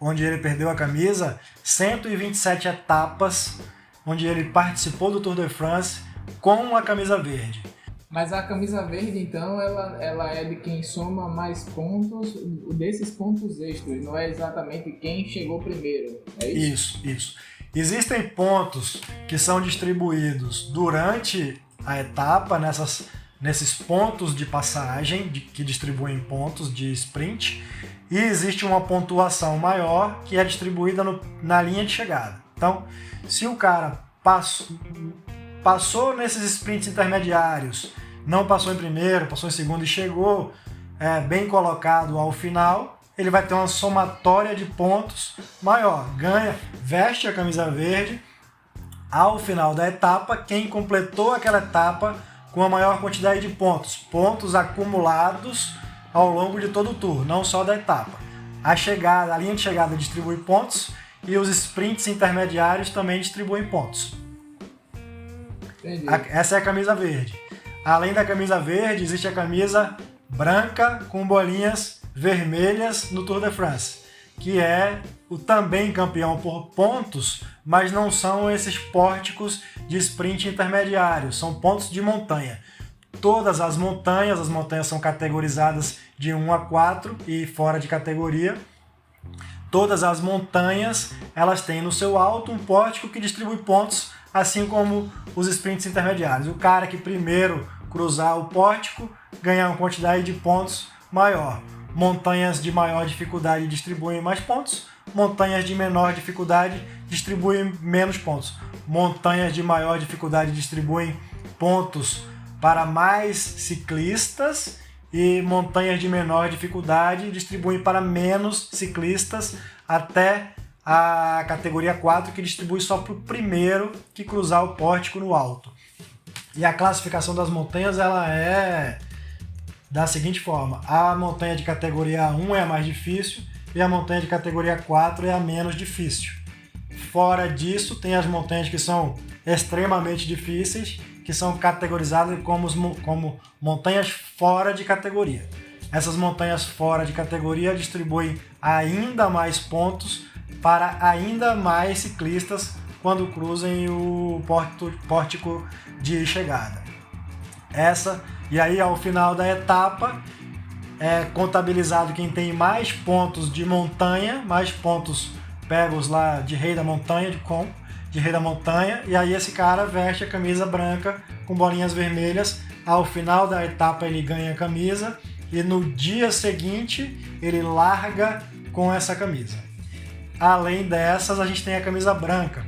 onde ele perdeu a camisa, 127 etapas, onde ele participou do Tour de France com a camisa verde. Mas a camisa verde, então, ela é de quem soma mais pontos desses pontos extras, não é exatamente quem chegou primeiro, é isso? Isso. Existem pontos que são distribuídos durante a etapa, nesses pontos de passagem, que distribuem pontos de sprint, e existe uma pontuação maior que é distribuída na linha de chegada. Então, se o cara passou nesses sprints intermediários, não passou em primeiro, passou em segundo e chegou bem colocado ao final, ele vai ter uma somatória de pontos maior. Veste a camisa verde, ao final da etapa, quem completou aquela etapa com a maior quantidade de pontos acumulados ao longo de todo o tour, não só da etapa. A linha de chegada distribui pontos e os sprints intermediários também distribuem pontos. Entendi. Essa é a camisa verde. além da camisa verde, existe a camisa branca com bolinhas vermelhas no Tour de France, que é o também campeão por pontos, mas não são esses pórticos de sprint intermediário, são pontos de montanha. Todas as montanhas são categorizadas de 1 a 4 e fora de categoria. Todas as montanhas, elas têm no seu alto um pórtico que distribui pontos, assim como os sprints intermediários. O cara que primeiro cruzar o pórtico ganha uma quantidade de pontos maior. Montanhas de maior dificuldade distribuem mais pontos, montanhas de menor dificuldade distribuem menos pontos. Montanhas de maior dificuldade distribuem pontos para mais ciclistas e montanhas de menor dificuldade distribuem para menos ciclistas até a categoria 4, que distribui só para o primeiro que cruzar o pórtico no alto. E a classificação das montanhas ela é da seguinte forma: a montanha de categoria 1 é a mais difícil e a montanha de categoria 4 é a menos difícil. Fora disso, tem as montanhas que são extremamente difíceis, que são categorizadas como montanhas fora de categoria. Essas montanhas fora de categoria distribuem ainda mais pontos para ainda mais ciclistas quando cruzem o pórtico de chegada. E aí, ao final da etapa, é contabilizado quem tem mais pontos de montanha, mais pontos pegos lá de Rei da Montanha, de Rei da Montanha, e aí esse cara veste a camisa branca com bolinhas vermelhas. Ao final da etapa ele ganha a camisa e no dia seguinte ele larga com essa camisa. Além dessas, a gente tem a camisa branca,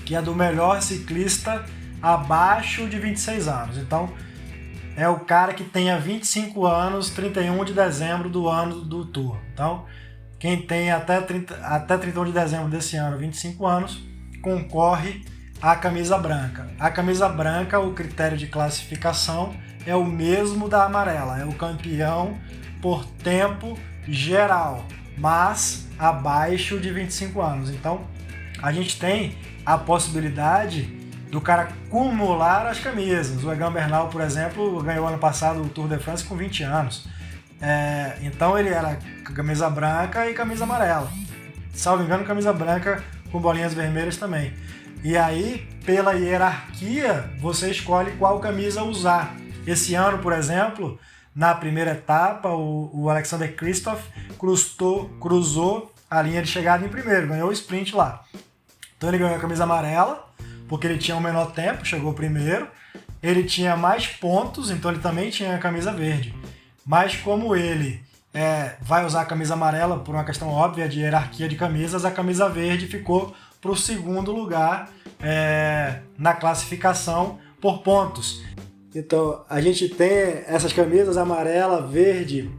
que é do melhor ciclista abaixo de 26 anos. Então, é o cara que tenha 25 anos, 31 de dezembro do ano do Tour. Então, quem tem até 31 de dezembro desse ano, 25 anos, concorre à camisa branca. A camisa branca, o critério de classificação é o mesmo da amarela, é o campeão por tempo geral, mas abaixo de 25 anos. Então, a gente tem a possibilidade do cara acumular as camisas. O Egan Bernal, por exemplo, ganhou ano passado o Tour de France com 20 anos. Então ele era camisa branca e camisa amarela. Salvo engano, camisa branca com bolinhas vermelhas também. E aí, pela hierarquia, você escolhe qual camisa usar. Esse ano, por exemplo, na primeira etapa, o Alexander Kristoff cruzou a linha de chegada em primeiro, ganhou o sprint lá. Então ele ganhou a camisa amarela, porque ele tinha o menor tempo, chegou primeiro. Ele tinha mais pontos, então ele também tinha a camisa verde. Mas como ele vai usar a camisa amarela por uma questão óbvia de hierarquia de camisas, a camisa verde ficou para o segundo lugar na classificação por pontos. Então a gente tem essas camisas amarela, verde,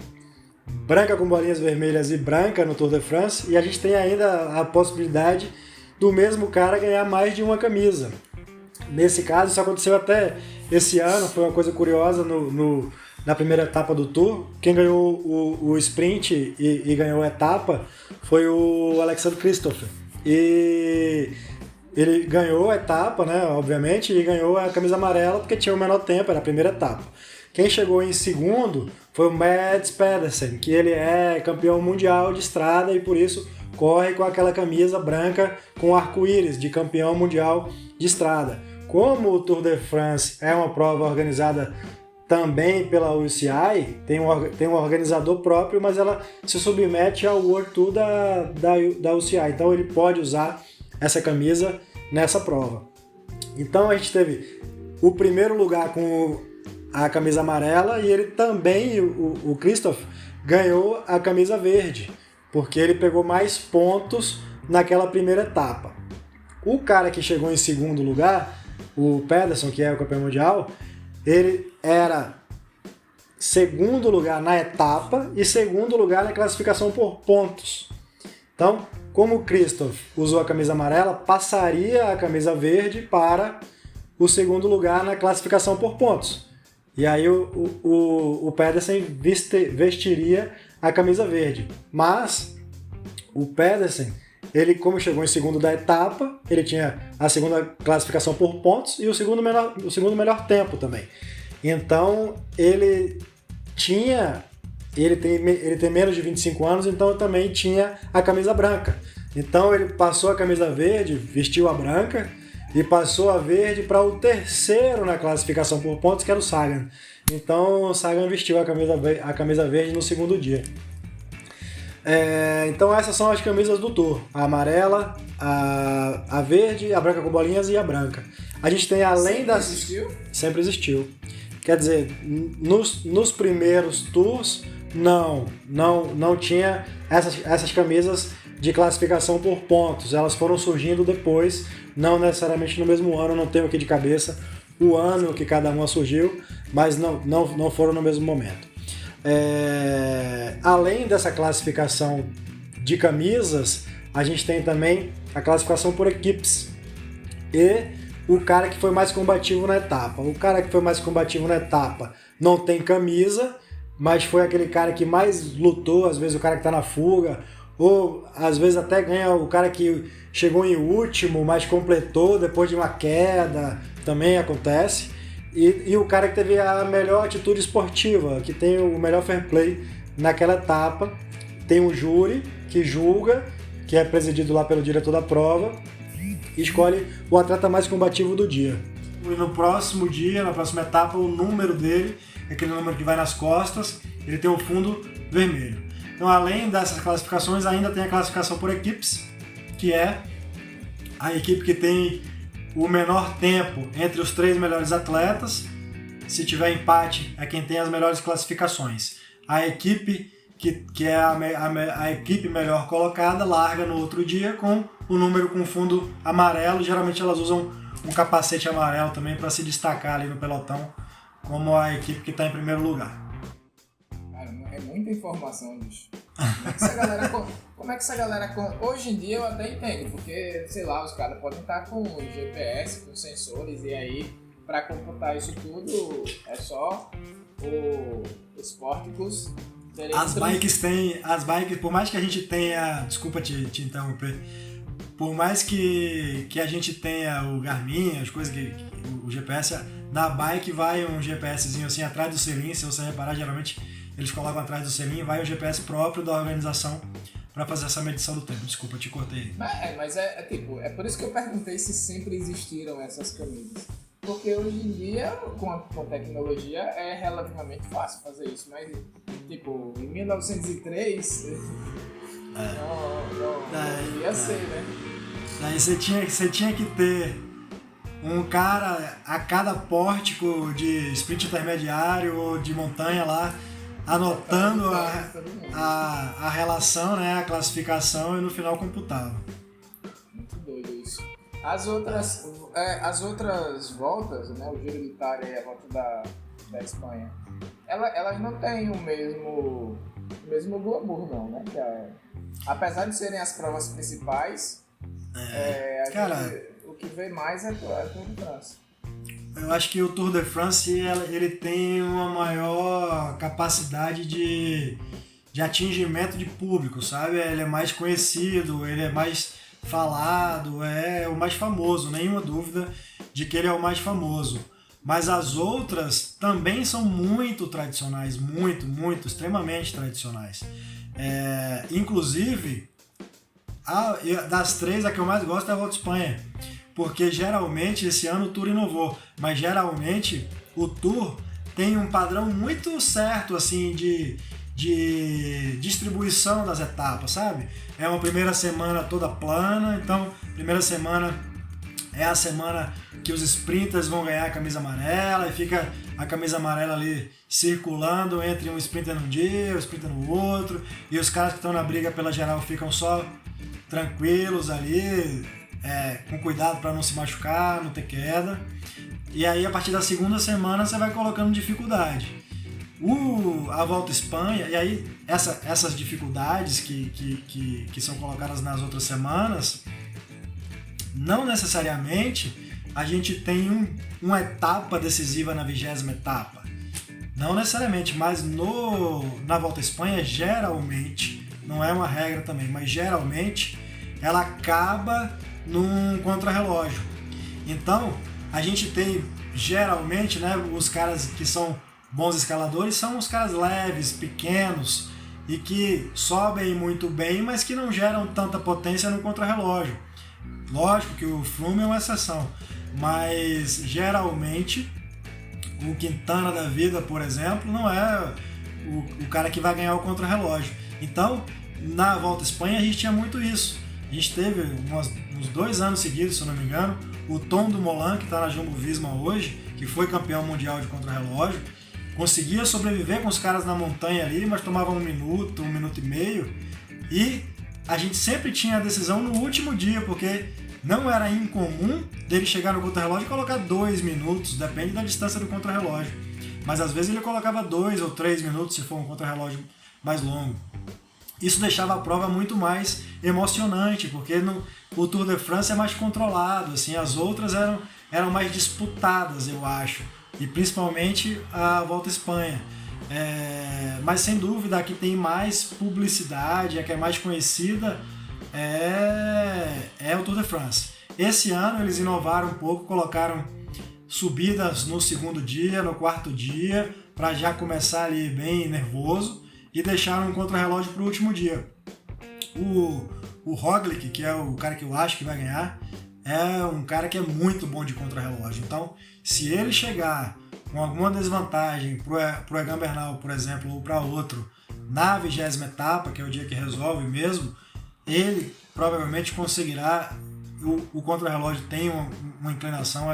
branca com bolinhas vermelhas e branca no Tour de France, e a gente tem ainda a possibilidade do mesmo cara ganhar mais de uma camisa. Nesse caso, isso aconteceu até esse ano, foi uma coisa curiosa na primeira etapa do Tour. Quem ganhou o sprint e ganhou a etapa foi o Alexander Kristoff. E ele ganhou a etapa, né, obviamente, e ganhou a camisa amarela porque tinha o menor tempo, era a primeira etapa. Quem chegou em segundo foi o Mads Pedersen, que ele é campeão mundial de estrada e por isso corre com aquela camisa branca com arco-íris de campeão mundial de estrada. Como o Tour de France é uma prova organizada também pela UCI, tem um organizador próprio, mas ela se submete ao World Tour da UCI, então ele pode usar essa camisa nessa prova. Então a gente teve o primeiro lugar com a camisa amarela e ele também, o Kristoff, ganhou a camisa verde, porque ele pegou mais pontos naquela primeira etapa. O cara que chegou em segundo lugar, o Pedersen, que é o campeão mundial, ele era segundo lugar na etapa e segundo lugar na classificação por pontos. Então, como o Kristoff usou a camisa amarela, passaria a camisa verde para o segundo lugar na classificação por pontos. E aí o Pedersen vestiria a camisa verde. Mas o Pedersen, ele, como chegou em segundo da etapa, ele tinha a segunda classificação por pontos e o segundo melhor tempo também. Então ele tem menos de 25 anos, então também tinha a camisa branca. Então ele passou a camisa verde, vestiu a branca e passou a verde para o terceiro na classificação por pontos, que era o Sagan. Então o Sagan vestiu a camisa verde no segundo dia. Então essas são as camisas do Tour: a amarela, a verde, a branca com bolinhas e a branca. A gente tem além das... Sempre existiu. Quer dizer, nos primeiros tours não tinha essas camisas de classificação por pontos. Elas foram surgindo depois, não necessariamente no mesmo ano, não tenho aqui de cabeça o ano que cada uma surgiu, mas não foram no mesmo momento. Além dessa classificação de camisas, a gente tem também a classificação por equipes e o cara que foi mais combativo na etapa. O cara que foi mais combativo na etapa não tem camisa, mas foi aquele cara que mais lutou, às vezes o cara que está na fuga, ou às vezes até ganha o cara que chegou em último, mas completou depois de uma queda, também acontece. E o cara que teve a melhor atitude esportiva, que tem o melhor fair play naquela etapa. Tem um júri que julga, que é presidido lá pelo diretor da prova, e escolhe o atleta mais combativo do dia. E no próximo dia, na próxima etapa, o número dele, aquele número que vai nas costas, ele tem um fundo vermelho. Então, além dessas classificações, ainda tem a classificação por equipes, que é a equipe que tem o menor tempo entre os 3 melhores atletas. Se tiver empate, é quem tem as melhores classificações. A equipe que é a equipe melhor colocada larga no outro dia com o número com fundo amarelo. Geralmente elas usam um capacete amarelo também para se destacar ali no pelotão, como a equipe que está em primeiro lugar. Cara, é muita informação, bicho. Como é que essa galera... Hoje em dia eu até entendo, porque, sei lá, os caras podem estar com GPS, com sensores, e aí, para computar isso tudo, é só os pórticos... As bikes, por mais que a gente tenha... Desculpa te interromper. Por mais que a gente tenha o Garmin, as coisas o GPS, na bike vai um GPSzinho assim atrás do selim. Se você reparar, geralmente eles colocam atrás do selim, vai o GPS próprio da organização para fazer essa medição do tempo. Desculpa, te cortei. Mas é por isso que eu perguntei se sempre existiram essas camisas. Porque hoje em dia, com tecnologia, é relativamente fácil fazer isso. Mas, tipo, em 1903, não ia ser, né? Daí você tinha que ter um cara a cada pórtico de sprint intermediário ou de montanha lá, anotando a relação, né, a classificação, e no final computava. Muito doido isso. As outras voltas, né, o Giro de Itália e a volta da Espanha, elas não têm o mesmo glamour, não, né? Apesar de serem as provas principais, o que vê mais é o Tour de France. Eu acho que o Tour de France ele tem uma maior capacidade de atingimento de público, sabe? Ele é mais conhecido, ele é mais falado, é o mais famoso, nenhuma dúvida de que ele é o mais famoso. Mas as outras também são muito tradicionais, muito, extremamente tradicionais. Inclusive, das 3, a que eu mais gosto é a Volta à Espanha, porque geralmente, esse ano o Tour inovou, mas geralmente o Tour tem um padrão muito certo assim de distribuição das etapas, sabe? É uma primeira semana toda plana, então primeira semana é a semana que os sprinters vão ganhar a camisa amarela e fica a camisa amarela ali circulando entre um sprinter num dia, um sprinter no outro, e os caras que estão na briga pela geral ficam só tranquilos ali, com cuidado para não se machucar, não ter queda. E aí a partir da segunda semana você vai colocando dificuldade. A Volta à Espanha, e aí essas dificuldades que são colocadas nas outras semanas, não necessariamente a gente tem uma etapa decisiva na 20ª etapa. Não necessariamente, mas na Volta à Espanha, geralmente, não é uma regra também, mas geralmente ela acaba num contrarrelógio. Então, a gente tem geralmente, né, os caras que são bons escaladores são os caras leves, pequenos e que sobem muito bem, mas que não geram tanta potência no contrarrelógio. Lógico que o Froome é uma exceção, mas geralmente o Quintana da vida, por exemplo, não é o cara que vai ganhar o contrarrelógio. Então, na Volta à Espanha a gente tinha muito isso. A gente teve uns 2 anos seguidos, se eu não me engano, o Tom Dumoulin, que está na Jumbo-Visma hoje, que foi campeão mundial de contrarrelógio, conseguia sobreviver com os caras na montanha ali, mas tomava 1 minuto, 1 minuto e meio, e a gente sempre tinha a decisão no último dia, porque não era incomum dele chegar no contrarrelógio e colocar 2 minutos, depende da distância do contrarrelógio. Mas às vezes ele colocava 2 ou 3 minutos se for um contrarrelógio mais longo. Isso deixava a prova muito mais emocionante, porque o Tour de France é mais controlado, assim, as outras eram mais disputadas, eu acho, e principalmente a Volta à Espanha. Mas sem dúvida a que tem mais publicidade, a que é mais conhecida é o Tour de France. Esse ano eles inovaram um pouco, colocaram subidas no segundo dia, no quarto dia, para já começar ali bem nervoso, e deixaram um contrarrelógio para o último dia. O Roglic, que é o cara que eu acho que vai ganhar, é um cara que é muito bom de contrarrelógio. Então, se ele chegar com alguma desvantagem para o Egan Bernal, por exemplo, ou para outro, na 20ª etapa, que é o dia que resolve mesmo, ele provavelmente conseguirá. O contrarrelógio tem uma inclinação,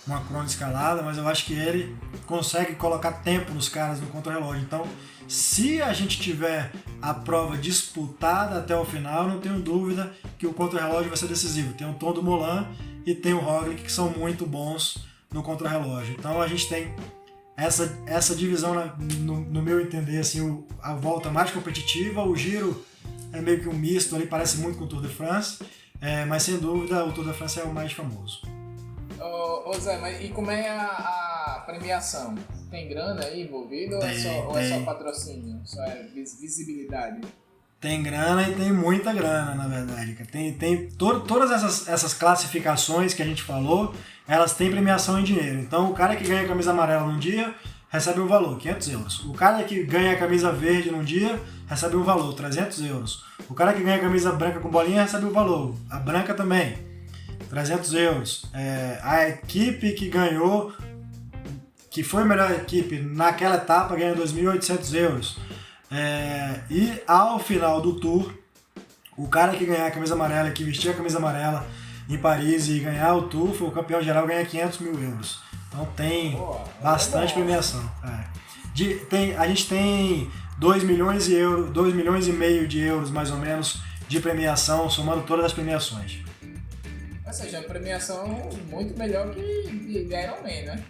uma crônica escalada, mas eu acho que ele consegue colocar tempo nos caras no contrarrelógio. Então, se a gente tiver a prova disputada até o final, não tenho dúvida que o contrarrelógio vai ser decisivo. Tem o Tom Dumoulin e tem o Roglic, que são muito bons no contrarrelógio. Então a gente tem essa divisão, no meu entender, assim, a volta mais competitiva. O Giro é meio que um misto ali, parece muito com o Tour de France, mas sem dúvida o Tour de France é o mais famoso. Ô Zé, mas e como é a premiação? Tem grana aí envolvida ou é só patrocínio? Só é visibilidade? Tem grana e tem muita grana, na verdade. Tem todas essas classificações que a gente falou, elas têm premiação em dinheiro. Então o cara que ganha a camisa amarela num dia recebe um valor, 500 euros. O cara que ganha a camisa verde num dia recebe um valor, 300 euros. O cara que ganha a camisa branca com bolinha recebe um valor, a branca também, 300 euros. A equipe que ganhou, que foi a melhor equipe naquela etapa, ganha 2.800 euros. E ao final do Tour, o cara que ganhar a camisa amarela, que vestir a camisa amarela em Paris e ganhar o Tour, foi o campeão geral, ganha 500 mil euros. Então tem bastante premiação. A gente tem 2 milhões e meio de euros, mais ou menos, de premiação, somando todas as premiações. Ou seja, a premiação muito melhor que Ironman, né?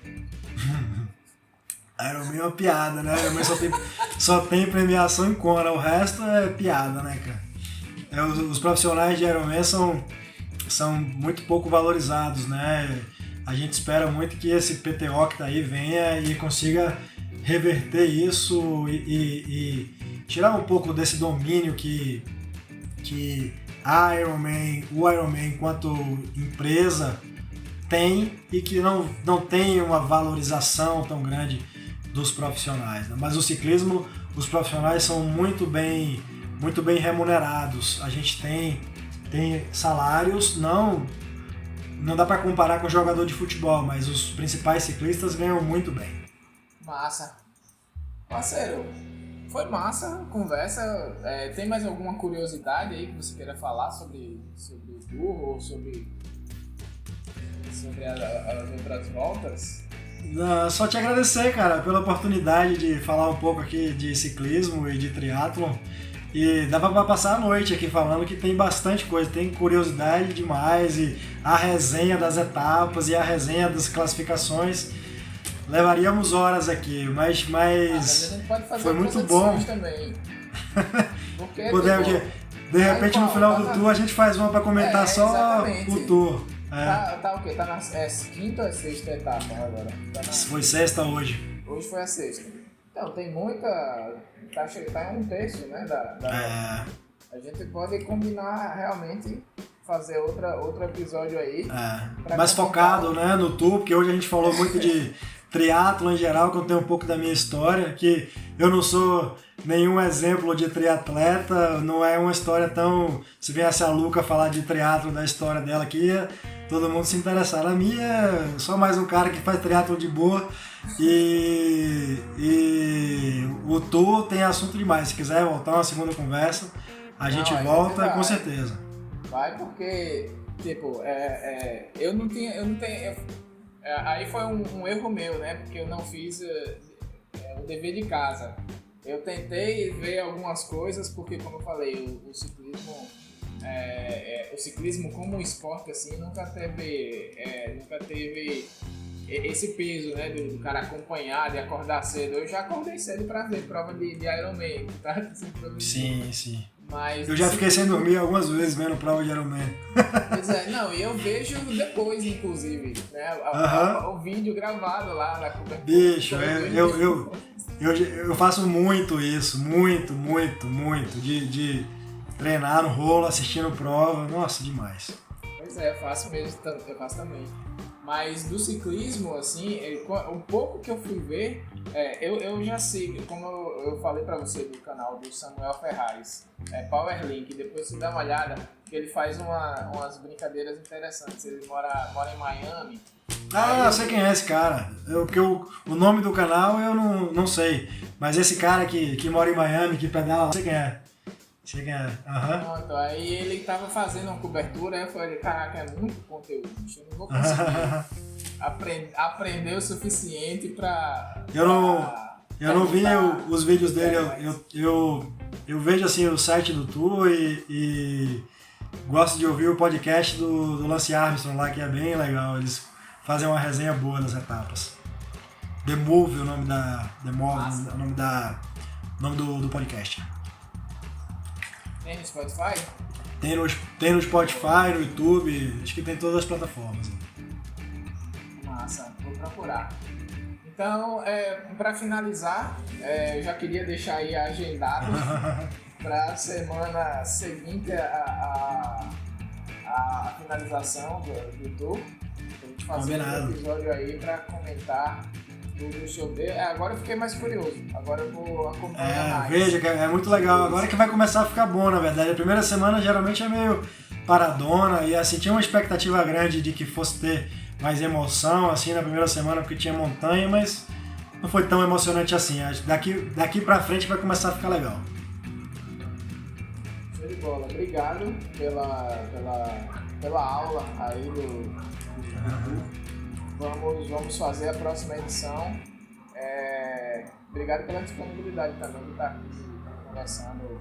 Ironman é uma piada, né? Ironman só tem premiação em Kona, o resto é piada, né, cara? Os profissionais de Ironman são muito pouco valorizados, né? A gente espera muito que esse PTO que tá aí venha e consiga reverter isso e tirar um pouco desse domínio que o Ironman enquanto empresa tem e que não tem uma valorização tão grande dos profissionais, né? Mas o ciclismo, os profissionais são muito bem remunerados. A gente tem salários, não dá para comparar com jogador de futebol, mas os principais ciclistas ganham muito bem. Massa. Parceiro, foi massa a conversa. Tem mais alguma curiosidade aí que você queira falar sobre o Tour ou sobre as outras voltas? Só te agradecer, cara, pela oportunidade de falar um pouco aqui de ciclismo e de triatlon. E dava pra passar a noite aqui falando que tem bastante coisa, tem curiosidade demais, e a resenha das etapas e a resenha das classificações. Levaríamos horas aqui, mas a gente pode fazer foi muito bom. Também. Porque, podemos, de repente no final do tour a gente faz uma pra comentar só exatamente. O tour. Tá o quê? Tá na quinta ou sexta etapa agora? Foi sexta hoje. Hoje foi a sexta. Então, tem muita... Tá em 1/3, né? A gente pode combinar realmente fazer outro episódio aí. Mais focado, né, no tour, porque hoje a gente falou muito de triatlo em geral, que eu tenho um pouco da minha história, que eu não sou nenhum exemplo de triatleta, não é uma história tão... Se viesse a Luca falar de triatlo, da história dela aqui, todo mundo se interessar. Na minha, só mais um cara que faz triatlo de boa e o tour tem assunto demais. Se quiser voltar uma segunda conversa, a gente volta com certeza. Vai porque, tipo, eu não tenho... aí foi um erro meu, né? Porque eu não fiz o dever de casa. Eu tentei ver algumas coisas, porque, como eu falei, o ciclismo como um esporte, assim, nunca teve esse peso, né? Do cara acompanhar, de acordar cedo. Eu já acordei cedo pra ver prova de Ironman, tá? Sim. Mas, eu já fiquei sem dormir algumas vezes vendo prova de Ironman. Pois não, e eu vejo depois, inclusive, né? O vídeo gravado lá na cobertura. Bicho, eu faço muito isso, muito, de treinar no rolo, assistindo prova, nossa, demais. Pois eu faço mesmo, eu faço também. Mas do ciclismo, assim, um pouco que eu fui ver, eu já sigo, como eu falei pra você do canal do Samuel Ferraz, Powerlink, depois você dá uma olhada, que ele faz umas brincadeiras interessantes. Ele mora em Miami. Eu sei quem é esse cara. O nome do canal eu não sei, mas esse cara que mora em Miami, que pedala, sei quem é. Pronto, aí ele tava fazendo uma cobertura, aí eu falei, caraca, é muito conteúdo, eu não vou conseguir aprender o suficiente pra... Eu não vi os vídeos dele, eu vejo assim o site do tour e gosto de ouvir o podcast do Lance Armstrong lá, que é bem legal, eles fazem uma resenha boa das etapas. The Move, o nome do podcast. Tem no Spotify? Tem no Spotify, no YouTube, acho que tem todas as plataformas. Massa, vou procurar. Então, para finalizar, eu já queria deixar aí agendado para a semana seguinte a finalização do tour. A gente fazer um episódio aí para comentar tudo sobre... agora eu fiquei mais curioso. Agora eu vou acompanhar mais. Veja que é muito legal. Agora que vai começar a ficar bom, na verdade. A primeira semana geralmente é meio paradona e assim, tinha uma expectativa grande de que fosse ter mais emoção assim na primeira semana, porque tinha montanha, mas não foi tão emocionante assim. Daqui pra frente vai começar a ficar legal. Show de bola. Obrigado pela aula aí do Vamos fazer a próxima edição. Obrigado pela disponibilidade também de estar aqui conversando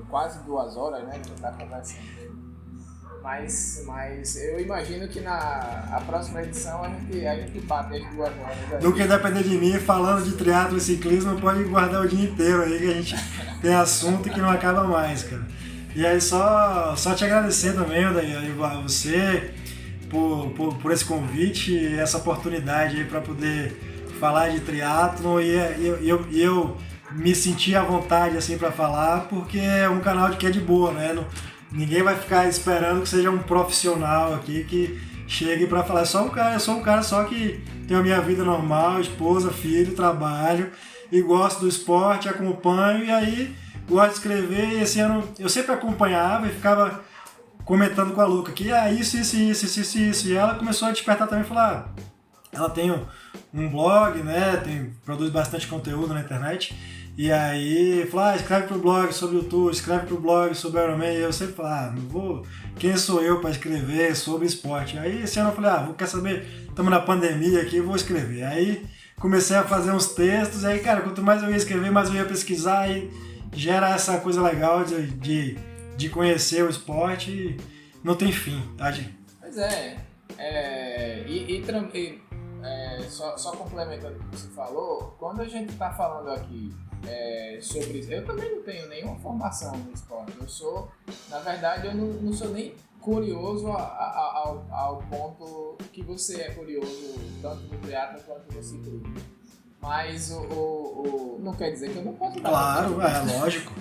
quase 2 horas, né? Que a gente está conversando. Mas eu imagino que a próxima edição a gente bate as 2 horas. Do que depender de mim, falando de triatlo e ciclismo, pode guardar o dia inteiro aí, que a gente tem assunto que não acaba mais, cara. E aí só te agradecer também, Odair, a você por esse convite e essa oportunidade aí para poder falar de triatlo e eu me senti à vontade assim para falar, porque é um canal que é de boa, né? Ninguém vai ficar esperando que seja um profissional aqui que chegue para falar. Eu sou um cara só que tenho a minha vida normal, esposa, filho, trabalho e gosto do esporte, acompanho e aí gosto de escrever. E esse ano eu sempre acompanhava e ficava comentando com a Luca que isso. E ela começou a despertar também e falar, ela tem um blog, né? Produz bastante conteúdo na internet. E aí, falou, escreve pro blog sobre o tour, escreve pro blog sobre o Ironman. E eu sempre falo, não vou, quem sou eu para escrever sobre esporte? Aí esse ano eu falei, quer saber, estamos na pandemia aqui, vou escrever. Aí comecei a fazer uns textos, e aí, cara, quanto mais eu ia escrever, mais eu ia pesquisar, e gera essa coisa legal de conhecer o esporte, e não tem fim, tá, gente? Pois só complementando o que você falou, quando a gente está falando aqui sobre isso, eu também não tenho nenhuma formação no esporte. Na verdade, eu não sou nem curioso ao ponto que você é curioso, tanto no triatlo quanto no ciclismo. Mas não quer dizer que eu não posso dar. Claro, lógico.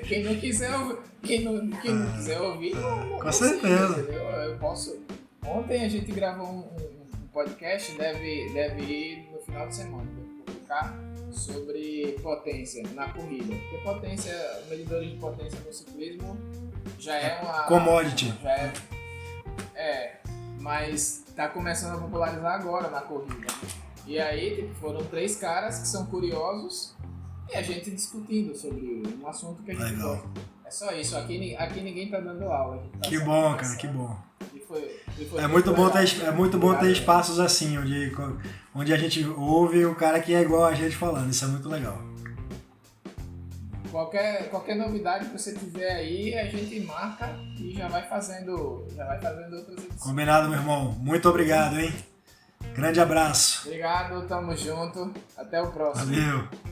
Quem não quiser ouvir, não quiser ouvir, não Com certeza. Entendeu? Eu posso. Ontem a gente gravou um podcast, deve ir no final de semana, vou publicar, sobre potência na corrida. Porque potência, medidores de potência no ciclismo já é uma commodity. Já mas tá começando a popularizar agora na corrida. E aí, tipo, foram 3 caras que são curiosos e a gente discutindo sobre um assunto que a gente gosta. É só isso, aqui ninguém tá dando aula. A gente tá que bom, cara, que bom. É muito bom ter espaços assim, onde a gente ouve o cara que é igual a gente falando, isso é muito legal. Qualquer novidade que você tiver aí, a gente marca e já vai fazendo outras edições. Combinado, meu irmão. Muito obrigado, hein? Grande abraço. Obrigado, tamo junto. Até o próximo. Valeu.